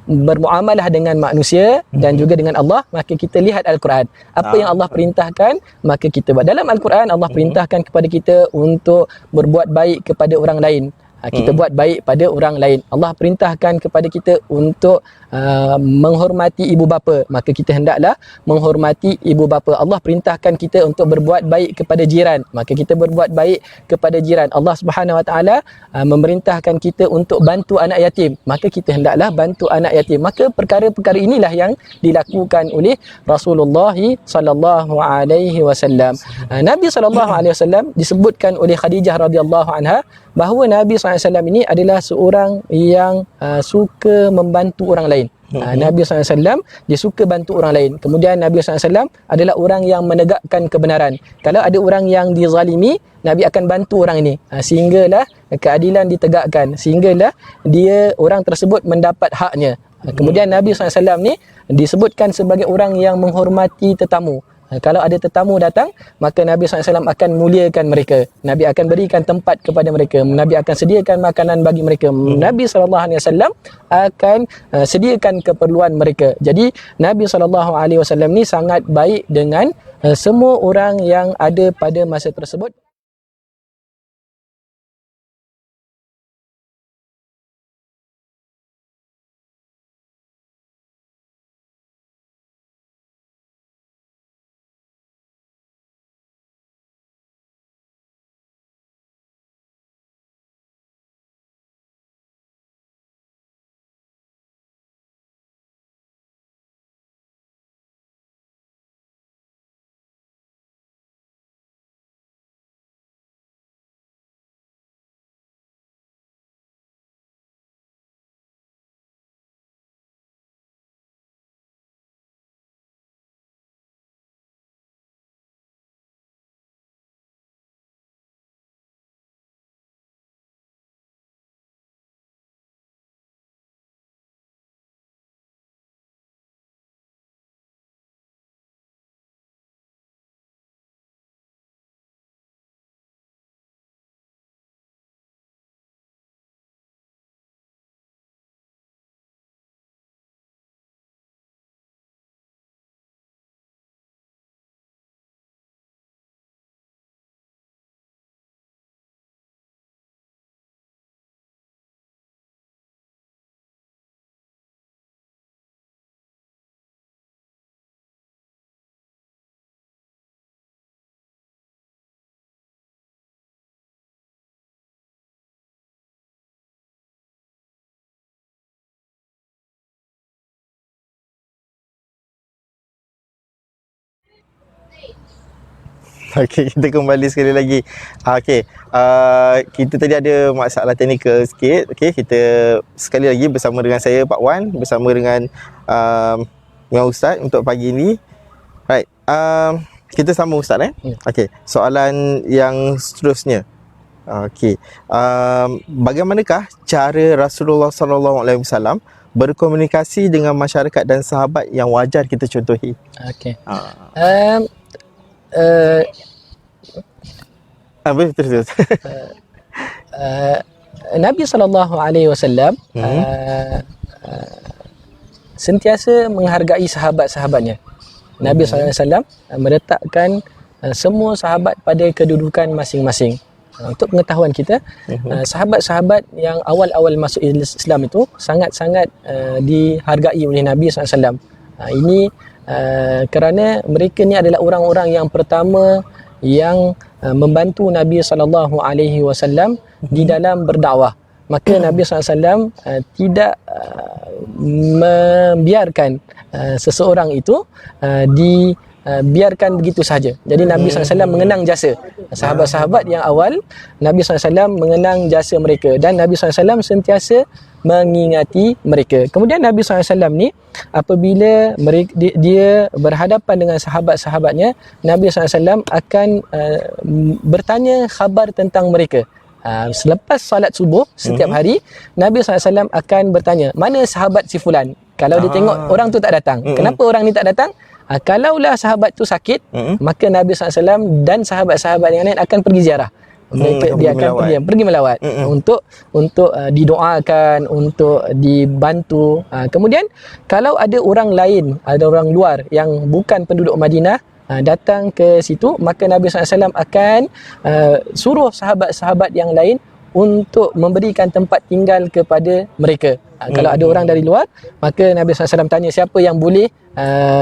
bermuamalah dengan manusia dan juga dengan Allah, maka kita lihat Al-Quran. Apa yang Allah perintahkan, maka kita buat. Dalam Al-Quran Allah perintahkan kepada kita untuk berbuat baik kepada orang lain. Kita buat baik pada orang lain. Allah perintahkan kepada kita untuk menghormati ibu bapa, maka kita hendaklah menghormati ibu bapa. Allah perintahkan kita untuk berbuat baik kepada jiran, maka kita berbuat baik kepada jiran. Allah Subhanahu Wa Taala memerintahkan kita untuk bantu anak yatim, maka kita hendaklah bantu anak yatim. Maka perkara-perkara inilah yang dilakukan oleh Rasulullah sallallahu alaihi wasallam. Nabi sallallahu alaihi wasallam disebutkan oleh Khadijah radhiyallahu anha bahawa Nabi SAW ini adalah seorang yang suka membantu orang lain. Nabi SAW dia suka bantu orang lain. Kemudian Nabi SAW adalah orang yang menegakkan kebenaran. Kalau ada orang yang dizalimi, Nabi akan bantu orang ini sehinggalah keadilan ditegakkan, sehinggalah dia orang tersebut mendapat haknya. Kemudian Nabi SAW ni disebutkan sebagai orang yang menghormati tetamu. Kalau ada tetamu datang, maka Nabi SAW akan muliakan mereka. Nabi akan berikan tempat kepada mereka. Nabi akan sediakan makanan bagi mereka. Nabi SAW akan sediakan keperluan mereka. Jadi Nabi SAW ni sangat baik dengan semua orang yang ada pada masa tersebut. Okey, kita kembali sekali lagi. Okey, kita tadi ada masalah teknikal sikit. Okey, kita sekali lagi bersama dengan saya Pak Wan, bersama dengan Ustaz untuk pagi ini. Right. Kita sambung Ustaz Okey, soalan yang seterusnya. Okey. Bagaimanakah cara Rasulullah sallallahu alaihi wasallam berkomunikasi dengan masyarakat dan sahabat yang wajar kita contohi? Okey. Terus. Nabi SAW sentiasa menghargai sahabat-sahabatnya. Nabi SAW meletakkan semua sahabat pada kedudukan masing-masing. Untuk pengetahuan kita, sahabat-sahabat yang awal-awal masuk Islam itu sangat-sangat dihargai oleh Nabi SAW. Ini kerana mereka ni adalah orang-orang yang pertama yang membantu Nabi SAW di dalam berdakwah. Maka Nabi SAW tidak membiarkan seseorang itu dibiarkan begitu sahaja. Jadi Nabi SAW mengenang jasa sahabat-sahabat yang awal. Nabi SAW mengenang jasa mereka dan Nabi SAW sentiasa mengingati mereka. Kemudian Nabi SAW ni apabila dia berhadapan dengan sahabat-sahabatnya, Nabi SAW akan bertanya khabar tentang mereka. Selepas solat subuh setiap hari, Nabi SAW akan bertanya, mana sahabat si fulan? Kalau dia tengok orang tu tak datang, kenapa orang ni tak datang? Kalaulah sahabat tu sakit, maka Nabi SAW dan sahabat-sahabat yang lain akan pergi ziarah. Dia akan pergi melawat untuk didoakan, untuk dibantu. Kemudian kalau ada orang lain, ada orang luar yang bukan penduduk Madinah datang ke situ, maka Nabi SAW akan suruh sahabat-sahabat yang lain untuk memberikan tempat tinggal kepada mereka. Kalau ada orang dari luar, maka Nabi SAW tanya siapa yang boleh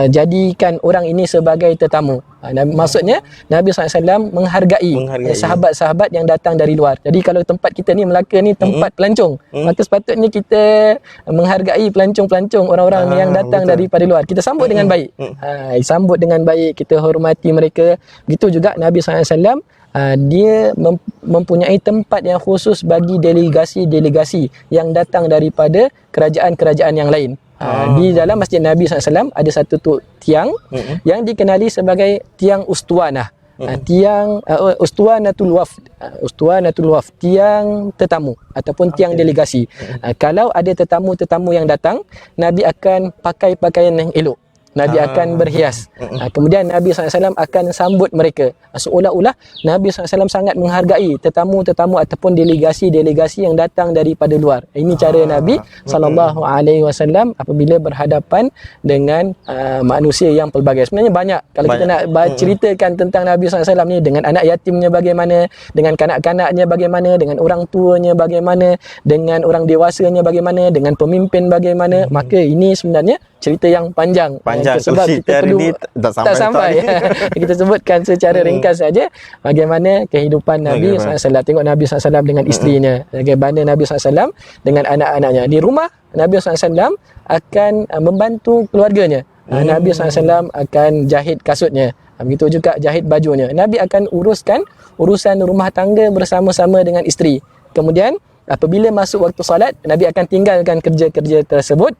jadikan orang ini sebagai tetamu. Maksudnya Nabi SAW menghargai sahabat-sahabat yang datang dari luar. Jadi kalau tempat kita ni Melaka ni tempat pelancong, maka sepatutnya kita menghargai pelancong-pelancong, orang-orang yang datang daripada luar. Kita sambut dengan baik. Sambut dengan baik, kita hormati mereka. Begitu juga Nabi SAW dia mempunyai tempat yang khusus bagi delegasi-delegasi yang datang daripada kerajaan-kerajaan yang lain. Di dalam Masjid Nabi SAW ada satu tiang yang dikenali sebagai tiang Ustuanah. Tiang Ustuanatul Wafd, tiang tetamu ataupun tiang delegasi. Kalau ada tetamu-tetamu yang datang, Nabi akan pakai pakaian yang elok. Nabi akan berhias. Kemudian Nabi SAW akan sambut mereka. Seolah-olah Nabi SAW sangat menghargai tetamu-tetamu ataupun delegasi-delegasi yang datang daripada luar. Ini cara Nabi SAW apabila berhadapan dengan manusia yang pelbagai. Sebenarnya banyak. Kalau kita nak ceritakan tentang Nabi SAW ni, dengan anak yatimnya bagaimana, dengan kanak-kanaknya bagaimana, dengan orang tuanya bagaimana, dengan orang dewasanya bagaimana, dengan pemimpin bagaimana, maka ini sebenarnya cerita yang panjang. Sebab kita perlu tak sampai. Kita sebutkan secara ringkas saja bagaimana kehidupan Nabi SAW. Tengok Nabi SAW dengan isterinya, bagaimana Nabi SAW dengan anak-anaknya. Di rumah Nabi SAW akan membantu keluarganya. Nabi SAW akan jahit kasutnya, begitu juga jahit bajunya. Nabi akan uruskan urusan rumah tangga bersama-sama dengan isteri. Kemudian apabila masuk waktu salat, Nabi akan tinggalkan kerja-kerja tersebut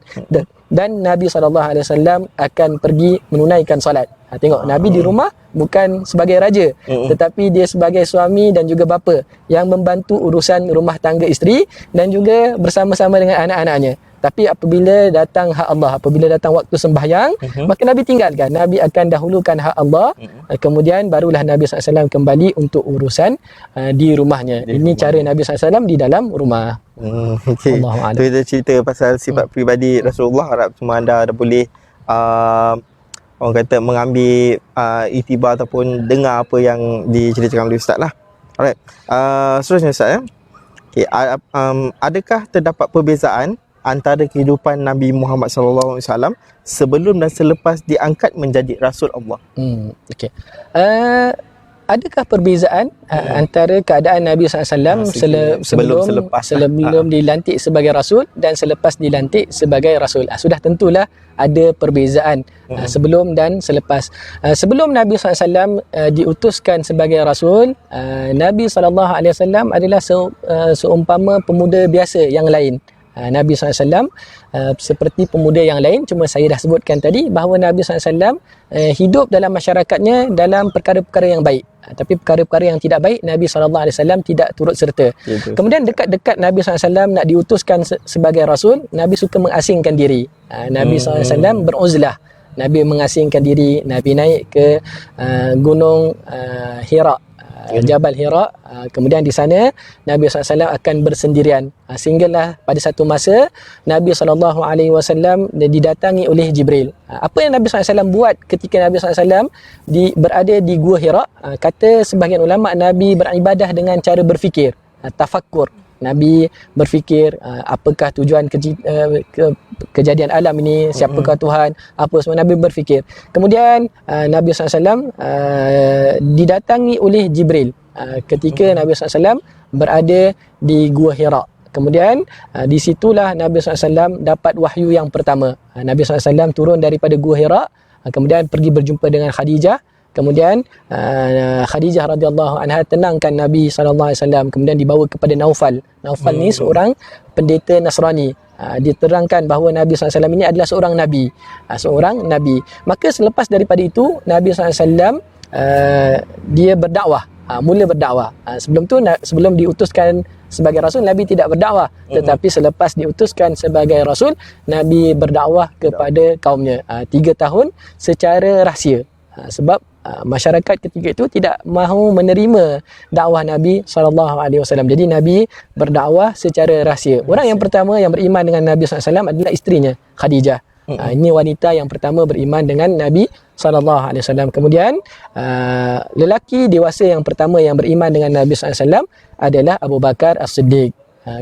dan Nabi SAW akan pergi menunaikan salat. Tengok, Nabi di rumah bukan sebagai raja, tetapi dia sebagai suami dan juga bapa yang membantu urusan rumah tangga isteri dan juga bersama-sama dengan anak-anaknya. Tapi apabila datang hak Allah, apabila datang waktu sembahyang, maka Nabi tinggalkan. Nabi akan dahulukan hak Allah, kemudian barulah Nabi SAW kembali untuk urusan di rumahnya. Ini cara Nabi SAW di dalam rumah. Okay. Tu kita cerita pasal sifat peribadi Rasulullah. Harap semua anda dah boleh orang kata mengambil iktibar ataupun dengar apa yang diceritakan oleh Ustaz lah. Alright. Seterusnya Ustaz, okay. Adakah terdapat perbezaan antara kehidupan Nabi Muhammad SAW sebelum dan selepas diangkat menjadi Rasul Allah? Okey. Adakah perbezaan antara keadaan Nabi SAW sebelum dilantik sebagai Rasul dan selepas dilantik sebagai Rasul? Sudah tentulah ada perbezaan sebelum dan selepas. Sebelum Nabi SAW diutuskan sebagai Rasul, Nabi SAW adalah seumpama pemuda biasa yang lain. Nabi SAW seperti pemuda yang lain, cuma saya dah sebutkan tadi bahawa Nabi SAW hidup dalam masyarakatnya dalam perkara-perkara yang baik, tapi perkara-perkara yang tidak baik Nabi SAW tidak turut serta. Kemudian dekat-dekat Nabi SAW nak diutuskan sebagai Rasul, Nabi suka mengasingkan diri. Nabi SAW beruzlah, Nabi mengasingkan diri. Nabi naik ke gunung Hira, Jabal Hira. Kemudian di sana Nabi SAW akan bersendirian, sehinggalah pada satu masa Nabi SAW didatangi oleh Jibril. Apa yang Nabi SAW buat ketika Nabi SAW berada di Gua Hira? Kata sebahagian ulama, Nabi beribadah dengan cara berfikir, tafakkur. Nabi berfikir apakah tujuan kejadian alam ini, siapakah Tuhan, apa semua. Nabi berfikir. Kemudian Nabi SAW didatangi oleh Jibril ketika Nabi SAW berada di Gua Hira. Kemudian di situlah Nabi SAW dapat wahyu yang pertama. Nabi SAW turun daripada Gua Hira, kemudian pergi berjumpa dengan Khadijah. Kemudian Khadijah radhiyallahu anha tenangkan Nabi SAW. Kemudian dibawa kepada Naufal. Naufal ni seorang pendeta Nasrani. Diterangkan bahawa Nabi SAW ini adalah seorang Nabi. Maka selepas daripada itu Nabi SAW dia berdakwah, mula berdakwah. Sebelum tu, sebelum diutuskan sebagai rasul, Nabi tidak berdakwah, tetapi selepas diutuskan sebagai rasul, Nabi berdakwah kepada kaumnya 3 tahun secara rahsia. Sebab masyarakat ketika itu tidak mahu menerima dakwah Nabi SAW. Jadi Nabi berdakwah secara rahsia. Orang yang pertama yang beriman dengan Nabi SAW adalah isterinya, Khadijah. Ini wanita yang pertama beriman dengan Nabi SAW. Kemudian lelaki dewasa yang pertama yang beriman dengan Nabi SAW adalah Abu Bakar As-Siddiq.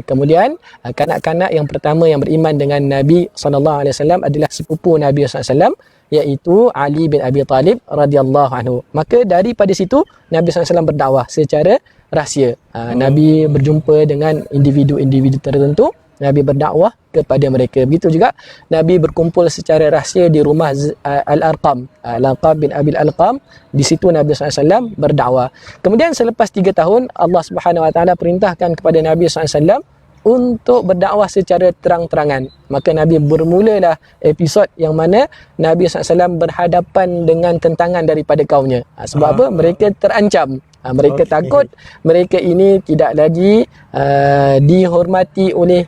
Kemudian kanak-kanak yang pertama yang beriman dengan Nabi SAW adalah sepupu Nabi SAW, iaitu Ali bin Abi Talib radhiyallahu anhu. Maka daripada situ Nabi SAW berdakwah secara rahsia. Nabi berjumpa dengan individu-individu tertentu, Nabi berdakwah kepada mereka. Begitu juga Nabi berkumpul secara rahsia di rumah Al-Arqam, Al-Arqam bin Abil Al-Arqam. Di situ Nabi SAW berdakwah. Kemudian selepas 3 tahun, Allah Subhanahu Wa Taala perintahkan kepada Nabi SAW untuk berdakwah secara terang-terangan. Maka Nabi bermulalah episod yang mana Nabi SAW berhadapan dengan tentangan daripada kaumnya. Sebab apa? Mereka terancam. Mereka takut mereka ini tidak lagi dihormati oleh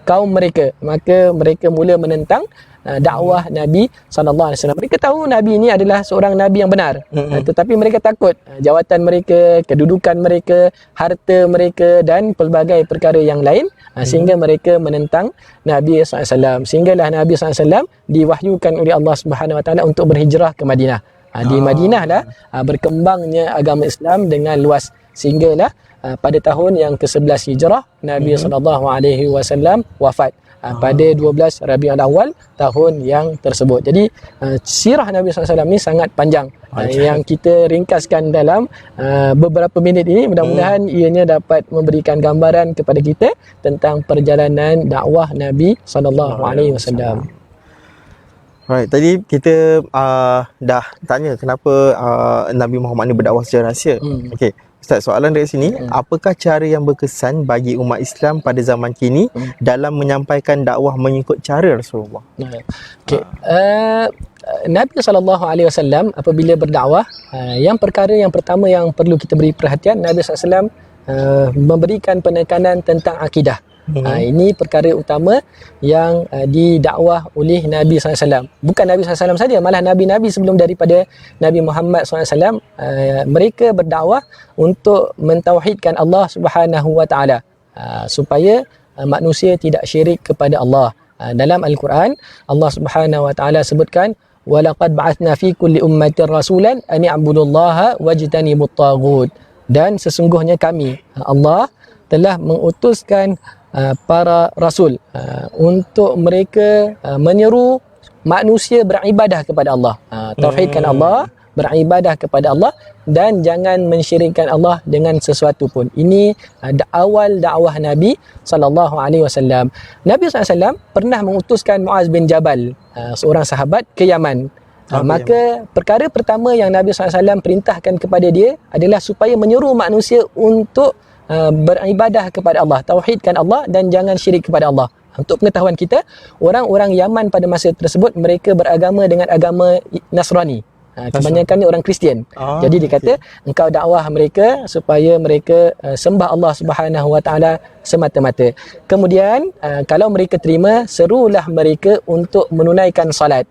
kaum mereka. Maka mereka mula menentang dakwah Nabi SAW. Mereka tahu Nabi ini adalah seorang Nabi yang benar, tetapi mereka takut jawatan mereka, kedudukan mereka, harta mereka dan pelbagai perkara yang lain, sehingga mereka menentang Nabi SAW. Sehinggalah Nabi SAW diwahyukan oleh Allah Subhanahu Wa Taala untuk berhijrah ke Madinah. Di Madinah lah berkembangnya agama Islam dengan luas, sehinggalah pada tahun yang ke-11 Hijrah Nabi SAW wafat pada 12 Rabiul Awal tahun yang tersebut. Jadi sirah Nabi SAW ni sangat panjang, yang kita ringkaskan dalam beberapa minit ini. Mudah-mudahan ianya dapat memberikan gambaran kepada kita tentang perjalanan dakwah Nabi SAW. Right, tadi kita dah tanya kenapa Nabi Muhammad ni berdakwah secara rahsia. Okey, Ustaz, soalan dari sini, apakah cara yang berkesan bagi umat Islam pada zaman kini dalam menyampaikan dakwah mengikut cara Rasulullah? Okey, Nabi SAW apabila berdakwah, yang perkara yang pertama yang perlu kita beri perhatian, Nabi SAW memberikan penekanan tentang akidah. Ini perkara utama yang didakwah oleh Nabi SAW. Bukan Nabi SAW saja, malah Nabi-Nabi sebelum daripada Nabi Muhammad SAW, mereka berdakwah untuk mentauhidkan Allah Subhanahu Wa Taala, supaya manusia tidak syirik kepada Allah. Dalam Al-Quran, Allah Subhanahu Wa Taala sebutkan, وَلَقَدْ بَعَثْنَا فِي كُلِّ أُمَّةٍ رَسُولًا أَنِ اعْبُدُوا اللَّهَ وَاجْتَنِبُوا الطَّاغُوتَ. Dan sesungguhnya kami, Allah telah mengutuskan para rasul untuk mereka menyeru manusia beribadah kepada Allah, tauhidkan Allah, beribadah kepada Allah dan jangan mensyirikkan Allah dengan sesuatu pun. Ini awal dakwah Nabi SAW. Nabi SAW pernah mengutuskan Muaz bin Jabal, seorang sahabat, ke Yaman. Maka perkara pertama yang Nabi SAW perintahkan kepada dia adalah supaya menyeru manusia untuk beribadah kepada Allah, tauhidkan Allah dan jangan syirik kepada Allah. Untuk pengetahuan kita, orang-orang Yaman pada masa tersebut mereka beragama dengan agama Nasrani. Kebanyakannya orang Kristian. Jadi dikata engkau dakwah mereka supaya mereka sembah Allah Subhanahu Wa Taala semata-mata. Kemudian kalau mereka terima, serulah mereka untuk menunaikan salat.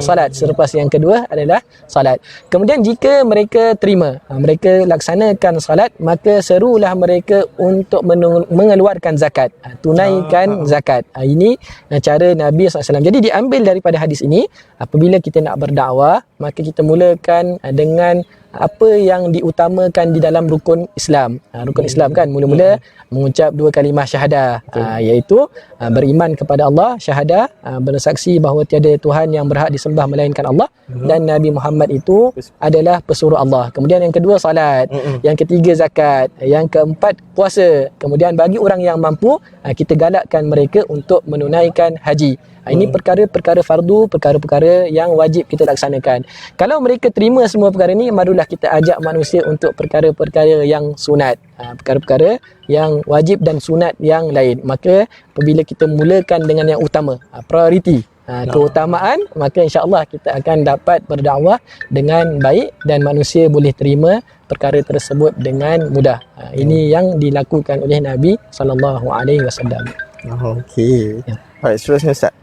Salat selepas yang kedua adalah salat. Kemudian jika mereka terima, mereka laksanakan salat, maka serulah mereka untuk mengeluarkan zakat, tunaikan zakat. Ini cara Nabi SAW. Jadi diambil daripada hadis ini, apabila kita nak berdakwah, maka kita mulakan dengan apa yang diutamakan di dalam rukun Islam. Rukun Islam kan mula-mula mengucap 2 kalimah syahadah, iaitu beriman kepada Allah, syahadah, bersaksi bahawa tiada Tuhan yang berhak disembah melainkan Allah, dan Nabi Muhammad itu adalah pesuruh Allah. Kemudian yang kedua salat, yang ketiga zakat, yang keempat puasa. Kemudian bagi orang yang mampu, kita galakkan mereka untuk menunaikan haji. Ini perkara-perkara fardu, perkara-perkara yang wajib kita laksanakan. Kalau mereka terima semua perkara ini, barulah kita ajak manusia untuk perkara-perkara yang sunat, perkara-perkara yang wajib dan sunat yang lain. Maka apabila kita mulakan dengan yang utama, prioriti, keutamaan, maka insya-Allah kita akan dapat berdakwah dengan baik dan manusia boleh terima perkara tersebut dengan mudah. Ini yang dilakukan oleh Nabi sallallahu alaihi wasallam. Okey. Baik, seterusnya Ustaz.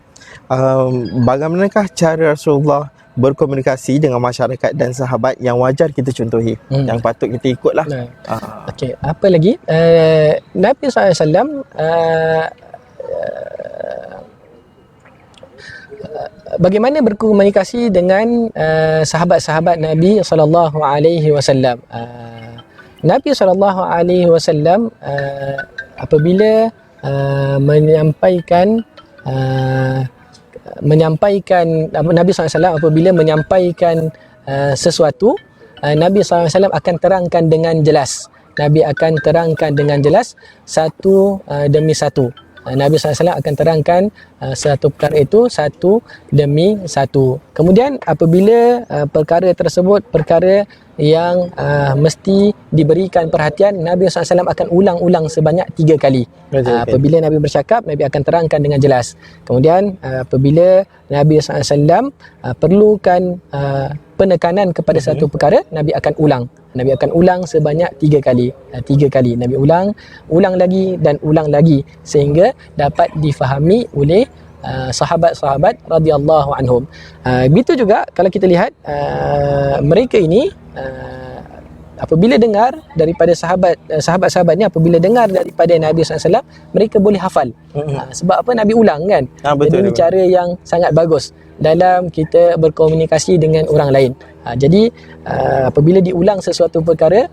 Bagaimanakah cara Rasulullah berkomunikasi dengan masyarakat dan sahabat yang wajar kita contohi, yang patut kita ikutlah? Okey, apa lagi? Nabi SAW bagaimana berkomunikasi dengan sahabat-sahabat Nabi sallallahu alaihi wasallam. Nabi sallallahu alaihi wasallam apabila menyampaikan Nabi SAW apabila menyampaikan sesuatu, Nabi SAW akan terangkan dengan jelas. Nabi akan terangkan dengan jelas satu demi satu. Nabi SAW akan terangkan satu perkara itu satu demi satu. Kemudian apabila perkara tersebut perkara yang mesti diberikan perhatian, Nabi SAW akan ulang-ulang sebanyak 3 kali. Apabila Nabi bercakap, Nabi akan terangkan dengan jelas. Kemudian apabila Nabi SAW perlukan penekanan kepada satu perkara, Nabi akan ulang. Nabi akan ulang sebanyak 3 kali. 3 kali Nabi ulang lagi dan ulang lagi sehingga dapat difahami oleh sahabat-sahabat radhiyallahu anhum. Begitu juga kalau kita lihat mereka ini apabila dengar daripada sahabat-sahabat ni, apabila dengar daripada Nabi SAW, mereka boleh hafal. Sebab apa? Nabi ulang kan. Jadi ini cara yang sangat bagus dalam kita berkomunikasi dengan orang lain. Jadi apabila diulang sesuatu perkara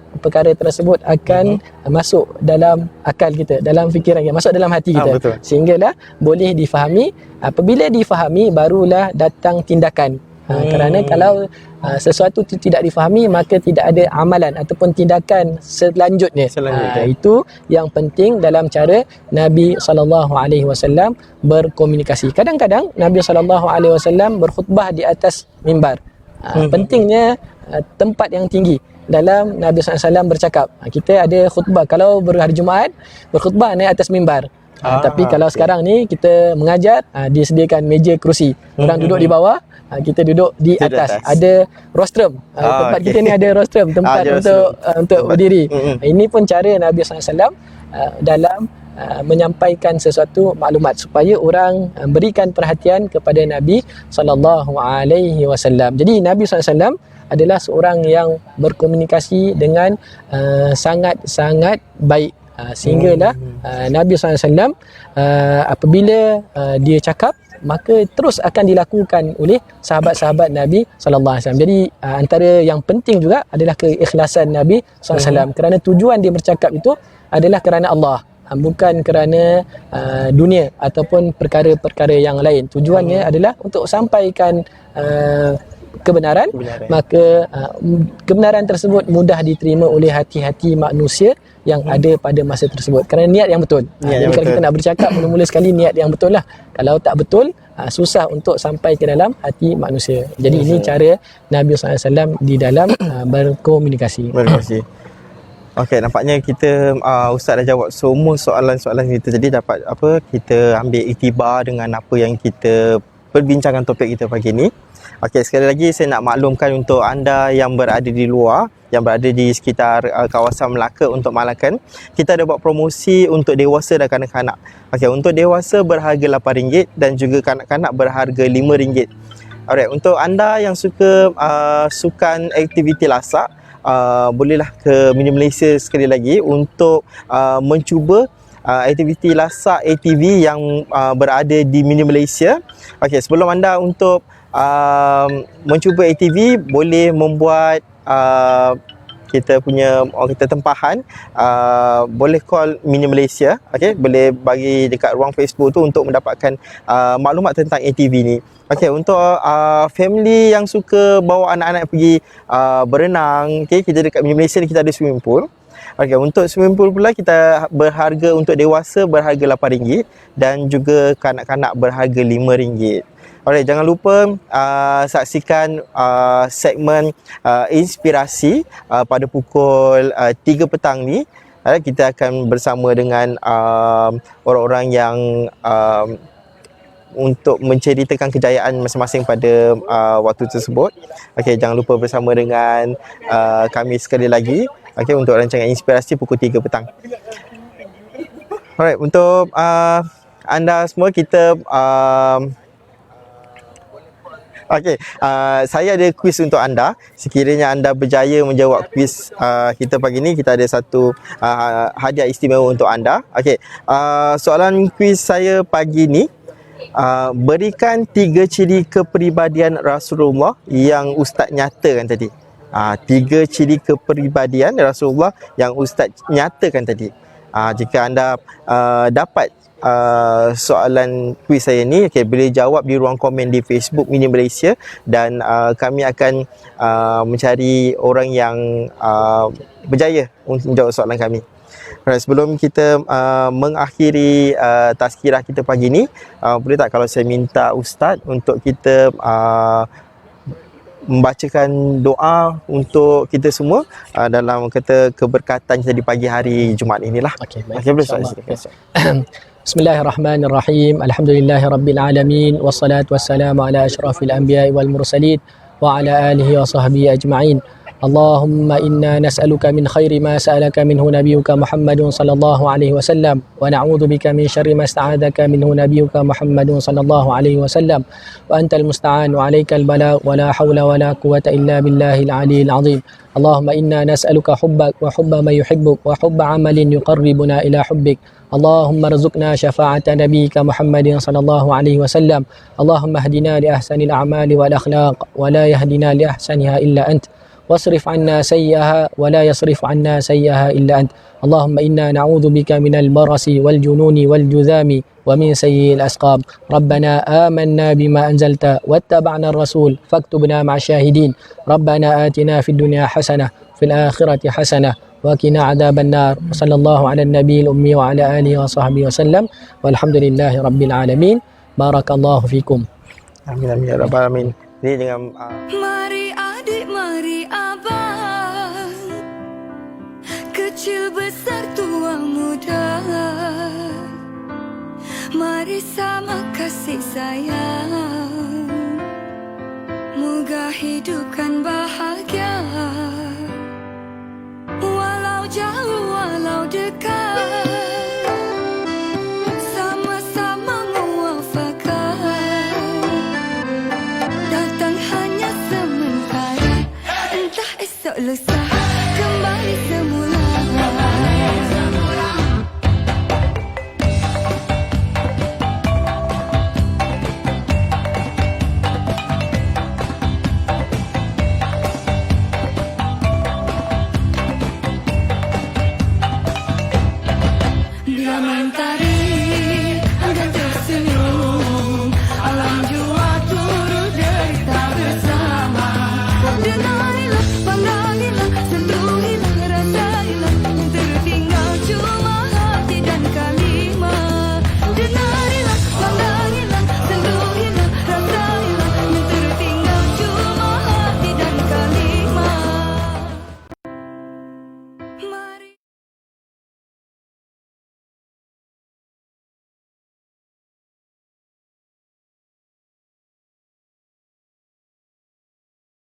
tersebut akan masuk dalam akal kita, dalam fikiran kita, masuk dalam hati kita, sehinggalah boleh difahami. Apabila difahami barulah datang tindakan. Kerana kalau sesuatu itu tidak difahami, maka tidak ada amalan ataupun tindakan selanjutnya. Itu yang penting dalam cara Nabi SAW berkomunikasi. Kadang-kadang Nabi SAW berkhutbah di atas mimbar. Pentingnya tempat yang tinggi dalam Nabi SAW bercakap. Kita ada khutbah, kalau berhari Jumaat berkhutbah naik atas mimbar. Tapi kalau sekarang ni kita mengajar, disediakan meja kerusi, orang duduk di bawah, kita duduk di atas. Ada rostrum. Tempat kita ni ada rostrum, tempat untuk berdiri. Ini pun cara Nabi SAW dalam menyampaikan sesuatu maklumat supaya orang berikan perhatian kepada Nabi SAW. Jadi Nabi SAW adalah seorang yang berkomunikasi dengan sangat-sangat baik. Sehinggalah Nabi SAW apabila dia cakap, maka terus akan dilakukan oleh sahabat-sahabat Nabi SAW. Jadi antara yang penting juga adalah keikhlasan Nabi SAW. Kerana tujuan dia bercakap itu adalah kerana Allah, bukan kerana dunia ataupun perkara-perkara yang lain. Tujuannya adalah untuk sampaikan kebenaran. Maka kebenaran tersebut mudah diterima oleh hati-hati manusia yang ada pada masa tersebut, kerana niat yang betul. Jadi kalau kita nak bercakap, mula-mula sekali niat yang betul lah. Kalau tak betul, susah untuk sampai ke dalam hati manusia. Jadi ini cara Nabi SAW di dalam berkomunikasi. Okey, nampaknya kita Ustaz dah jawab semua soalan-soalan kita. Jadi dapat kita ambil iktibar dengan apa yang kita perbincangan topik kita pagi ni. Okey, sekali lagi saya nak maklumkan untuk anda yang berada di luar, yang berada di sekitar kawasan Melaka untuk Malakan, kita ada buat promosi untuk dewasa dan kanak-kanak. Okey, untuk dewasa berharga RM8 dan juga kanak-kanak berharga RM5. Alright, untuk anda yang suka sukan aktiviti lasak, bolehlah ke Mini Malaysia sekali lagi untuk mencuba aktiviti lasak ATV yang berada di Mini Malaysia. Okey, sebelum anda untuk mencuba ATV, boleh membuat kita punya kita tempahan, boleh call Mini Malaysia. Okey, boleh bagi dekat ruang Facebook tu untuk mendapatkan maklumat tentang ATV ni. Okey, untuk family yang suka bawa anak-anak pergi berenang, okey, kita dekat Mini Malaysia ni kita ada swimming pool. Okey, untuk swimming pool pula kita berharga untuk dewasa berharga RM8 dan juga kanak-kanak berharga RM5. Alright, jangan lupa saksikan segmen inspirasi pada pukul 3 petang ni. Kita akan bersama dengan orang-orang yang untuk menceritakan kejayaan masing-masing pada waktu tersebut. Okey, jangan lupa bersama dengan kami sekali lagi, okey, untuk rancangan inspirasi pukul 3 petang. Alright, untuk anda semua, kita okey, saya ada kuis untuk anda. Sekiranya anda berjaya menjawab kuis kita pagi ni, kita ada satu hadiah istimewa untuk anda. Okey, soalan kuis saya pagi ni, berikan 3 ciri kepribadian Rasulullah yang Ustaz nyatakan tadi. 3 ciri kepribadian Rasulullah yang Ustaz nyatakan tadi. Jika anda dapat soalan kuis saya ni, okay, boleh jawab di ruang komen di Facebook Mini Malaysia, dan kami akan mencari orang yang berjaya untuk menjawab soalan kami. Alright, sebelum kita mengakhiri tazkirah kita pagi ni, boleh tak kalau saya minta Ustaz untuk kita membacakan doa untuk kita semua dalam kata keberkatan kita di pagi hari Jumaat inilah. Okey, baik. Okey, boleh InsyaAllah. Bismillahirrahmanirrahim. Alhamdulillahirabbil alamin, wassalatu wassalamu ala asyrafil anbiya'i wal mursalin wa ala alihi wa sahbihi ajma'in. Allahumma inna nas'aluka min khairi ma sa'alaka minhu nabiyyuka Muhammadun sallallahu alaihi wasallam wa na'udzu bika min syarri ma sta'adzaka minhu nabiyyuka Muhammadun sallallahu alaihi wasallam wa antal musta'an wa 'alaikal balagh wa la haula wa la quwwata illa billahil 'aliyyil 'azim. Allahumma inna nas'aluka hubbak wa hubba man yuhibbuk wa hubba 'amalin yuqarribuna ila hubbik. Allahumma rzuqna syafa'ata nabiyyika Muhammadin sallallahu alaihi wasallam. Allahumma hdina li ahsanil a'mali wal akhlaq wa la yahdina li ahsaniha illa ant. Wasrif 'anna sayyi'aha wa la yasrif 'anna sayyi'aha illa ant. Allahumma inna na'udzu bika minal barasi wal jununi wal judhami wa min sayyi'il asqam. Rabbana amanna bima anzalta wattaba'na ar-rasul faktubna ma'asyahidin. Rabbana atina fid dunya hasanah fil akhirati hasanah wa qina adzaban nar. Sallallahu ala nabiyil ummi wa ala alihi wa sahbihi wasallam. Walhamdulillahi rabbil alamin. Barakallahu fikum. Amin amin ya rabbal alamin. Ini dengan Mari adik, mari abang, kecil besar tua muda, mari sama kasih sayang, moga hidupkan bahagia. Walau jauh, walau dekat,